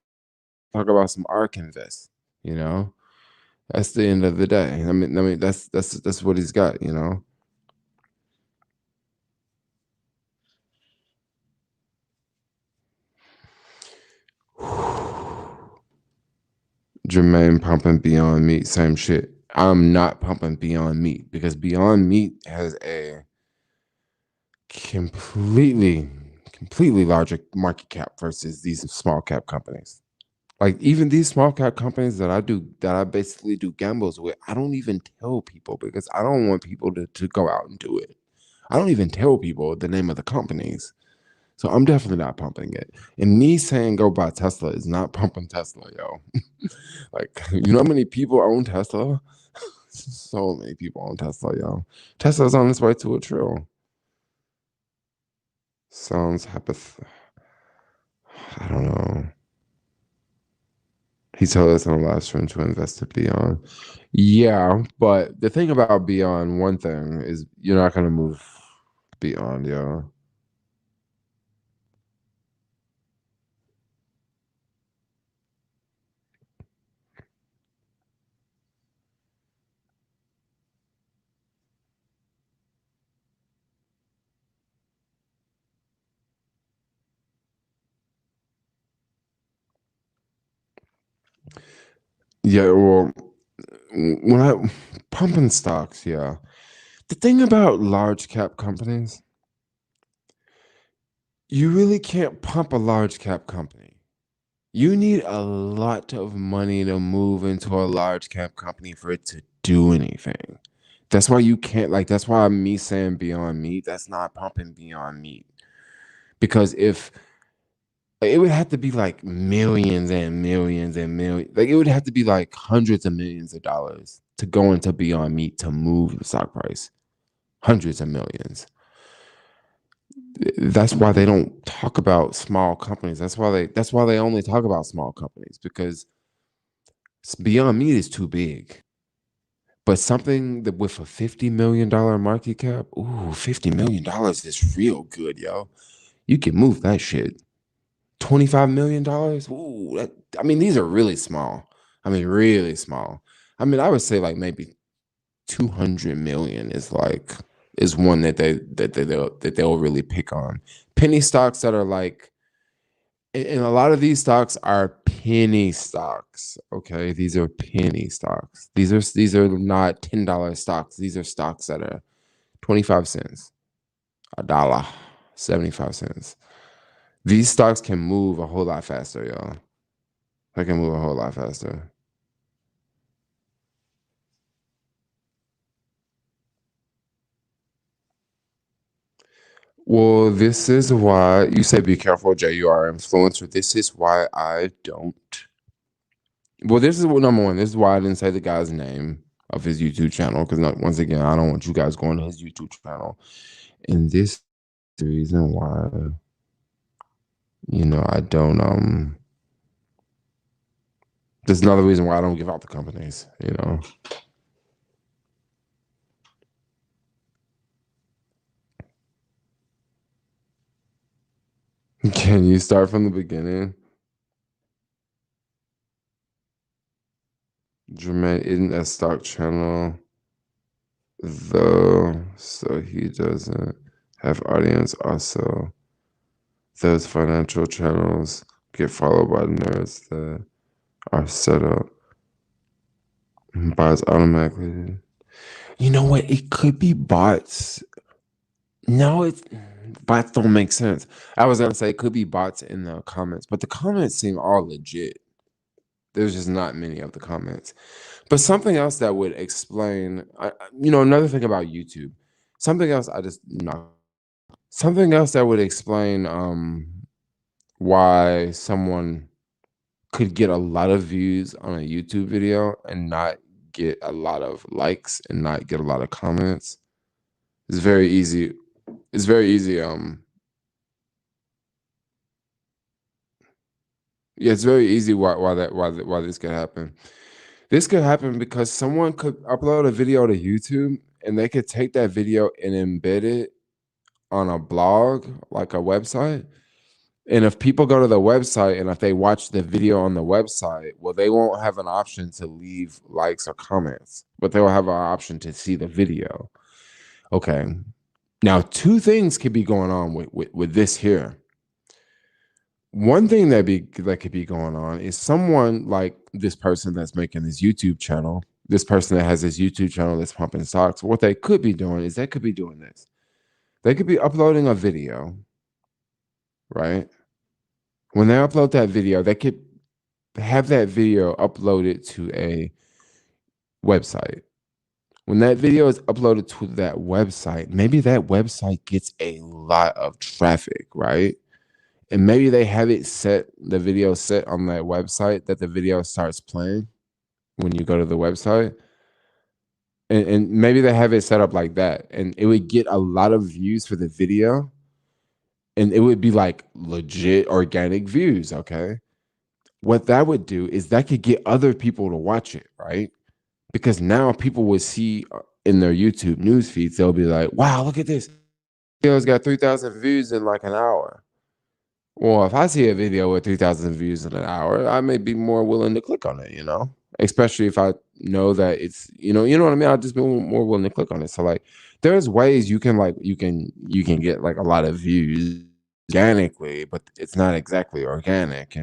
S1: Talk about some ARK Invest, That's the end of the day. I mean, that's what he's got, Jermaine pumping Beyond Meat, same shit. I'm not pumping Beyond Meat because Beyond Meat has a completely larger market cap versus these small cap companies. Like even these small cap companies that I basically do gambles with, I don't even tell people because I don't want people to go out and do it. I don't even tell people the name of the companies. So I'm definitely not pumping it. And me saying go buy Tesla is not pumping Tesla, yo. Like, you know how many people own Tesla? So many people own Tesla, yo. Tesla's on its way to a trill. Sounds I don't know. He told us on the last stream to invest in Beyond. Yeah, but the thing about Beyond, one thing is you're not gonna move Beyond, yo. Yeah, well, when I pumping stocks, yeah. The thing about large cap companies, you really can't pump a large cap company. You need a lot of money to move into a large cap company for it to do anything. That's why you can't that's why me saying Beyond Meat, that's not pumping Beyond Meat. Because if it would have to be like millions and millions and millions, like it would have to be like hundreds of millions of dollars to go into Beyond Meat to move the stock price. Hundreds of millions. That's why they don't talk about small companies. That's why they only talk about small companies because Beyond Meat is too big. But something that with a $50 million market cap, ooh, $50 million is real good, yo. You can move that shit. $25 million? Ooh, these are really small. Really small. I would say like maybe 200 million is one that they'll really pick on. Penny stocks that are like, and a lot of these stocks are penny stocks. Okay, these are penny stocks. These are not $10 stocks. These are stocks that are 25 cents, a dollar, 75 cents. These stocks can move a whole lot faster, y'all. They can move a whole lot faster. Well, this is why you say be careful, JUR influencer. This is why I don't. Well, this is what number one. This is why I didn't say the guy's name of his YouTube channel because once again, I don't want you guys going to his YouTube channel. And this the reason why, I don't, there's another reason why I don't give out the companies. Can you start from the beginning? Jermaine isn't a stock channel, though, so he doesn't have audience. Also, those financial channels get followed by nerds that are set up bots automatically. You know what? It could be bots. No, it's bots don't make sense. I was gonna say it could be bots in the comments, but the comments seem all legit. There's just not many of the comments. But something else that would explain, another thing about YouTube, something else I just not something else that would explain why someone could get a lot of views on a YouTube video and not get a lot of likes and not get a lot of comments. It's very easy. It's very easy. Yeah, it's very easy why this could happen. This could happen because someone could upload a video to YouTube and they could take that video and embed it on a blog, like a website. And if people go to the website and if they watch the video on the website, well, they won't have an option to leave likes or comments, but they'll have an option to see the video. Okay. Now, two things could be going on with this here. One thing that could be going on is someone like this person that's making this YouTube channel, this person that has this YouTube channel that's pumping stocks. What they could be doing is they could be doing this. They could be uploading a video, right? When they upload that video, they could have that video uploaded to a website. When that video is uploaded to that website, maybe that website gets a lot of traffic, right? And maybe they have the video set on that website that the video starts playing when you go to the website. And maybe they have it set up like that. And it would get a lot of views for the video. And it would be like legit organic views, okay? What that would do is that could get other people to watch it, right? Because now people would see in their YouTube news feeds, they'll be like, wow, look at this. Video's got 3,000 views in like an hour. Well, if I see a video with 3,000 views in an hour, I may be more willing to click on it, especially if I know that it's, you know what I mean? I'll just be more willing to click on it. So like, there's ways you can get like a lot of views organically, but it's not exactly organic.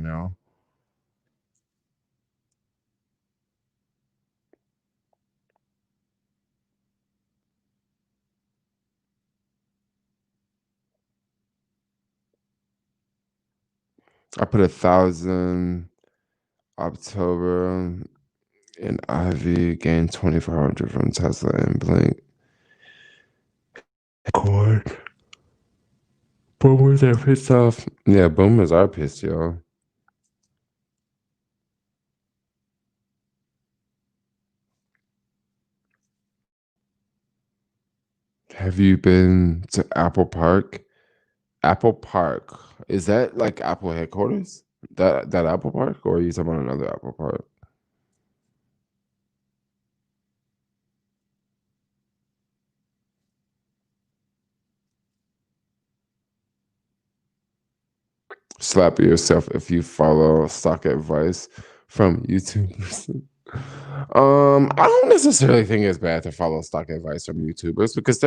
S1: I put 1,000 October and Ivy gained 2,400 from Tesla and Blink. Cord. Boomers are pissed off. Yeah, boomers are pissed, y'all. Have you been to Apple Park? Apple Park. Is that like Apple headquarters? That Apple Park? Or are you talking about another Apple Park? Slap yourself if you follow stock advice from YouTubers. I don't necessarily think it's bad to follow stock advice from YouTubers because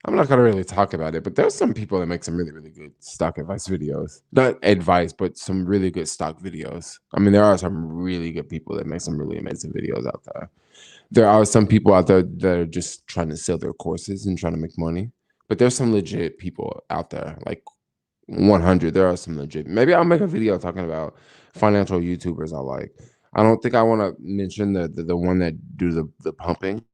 S1: I'm not gonna really talk about it, but there's some people that make some really, really good stock advice videos. Not advice, but some really good stock videos. I mean, there are some really good people that make some really amazing videos out there. There are some people out there that are just trying to sell their courses and trying to make money. But there's some legit people out there, like 100. There are some legit. Maybe I'll make a video talking about financial YouTubers I like. I don't think I want to mention the one that do the pumping.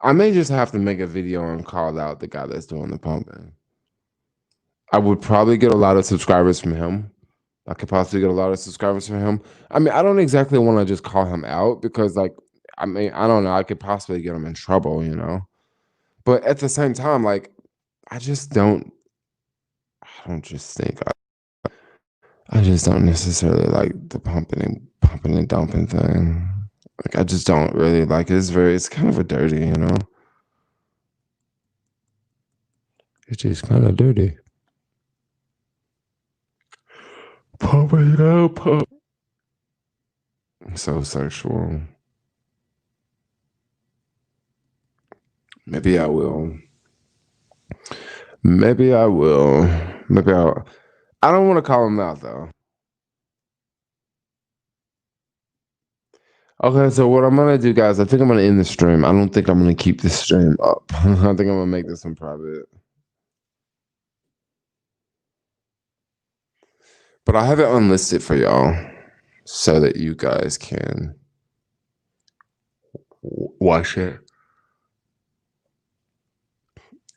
S1: I may just have to make a video and call out the guy that's doing the pumping. I would probably get a lot of subscribers from him. I could possibly get a lot of subscribers from him. I mean, I don't exactly want to just call him out because, like, I mean, I don't know. I could possibly get him in trouble. But at the same time, like, I just don't. I don't just think. I just don't necessarily like the pumping and dumping thing. Like I just don't really like it. It's kind of a dirty, you know. It's just kind of dirty. Pumping it up, pump. So sexual. Maybe I will. Maybe I will. Maybe I'll. I don't want to call him out though. Okay, so what I'm gonna do, guys, I think I'm gonna end the stream. I don't think I'm gonna keep this stream up. I think I'm gonna make this one private. But I have it unlisted for y'all so that you guys can watch it.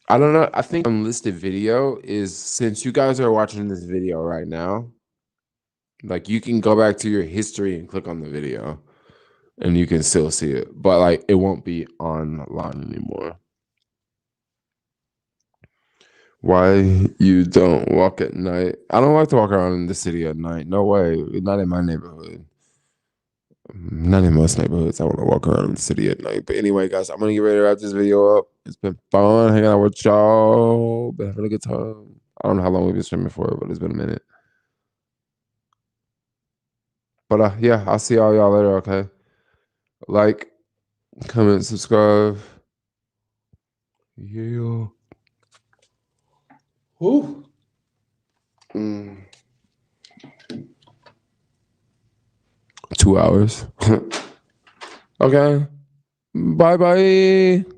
S1: I don't know. I think unlisted video is since you guys are watching this video right now, like you can go back to your history and click on the video and you can still see it, but like it won't be online anymore. Why you don't walk at night? I don't like to walk around in the city at night. No way. Not in my neighborhood. Not in most neighborhoods. I want to walk around in the city at night. But anyway, guys, I'm gonna get ready to wrap this video up. It's been fun hanging out with y'all. Been having a good time. I don't know how long we've been streaming for, but it's been a minute. But yeah, I'll see all y'all later, okay? Like, comment, subscribe. Yeah. Woo. 2 hours. Okay. Bye bye.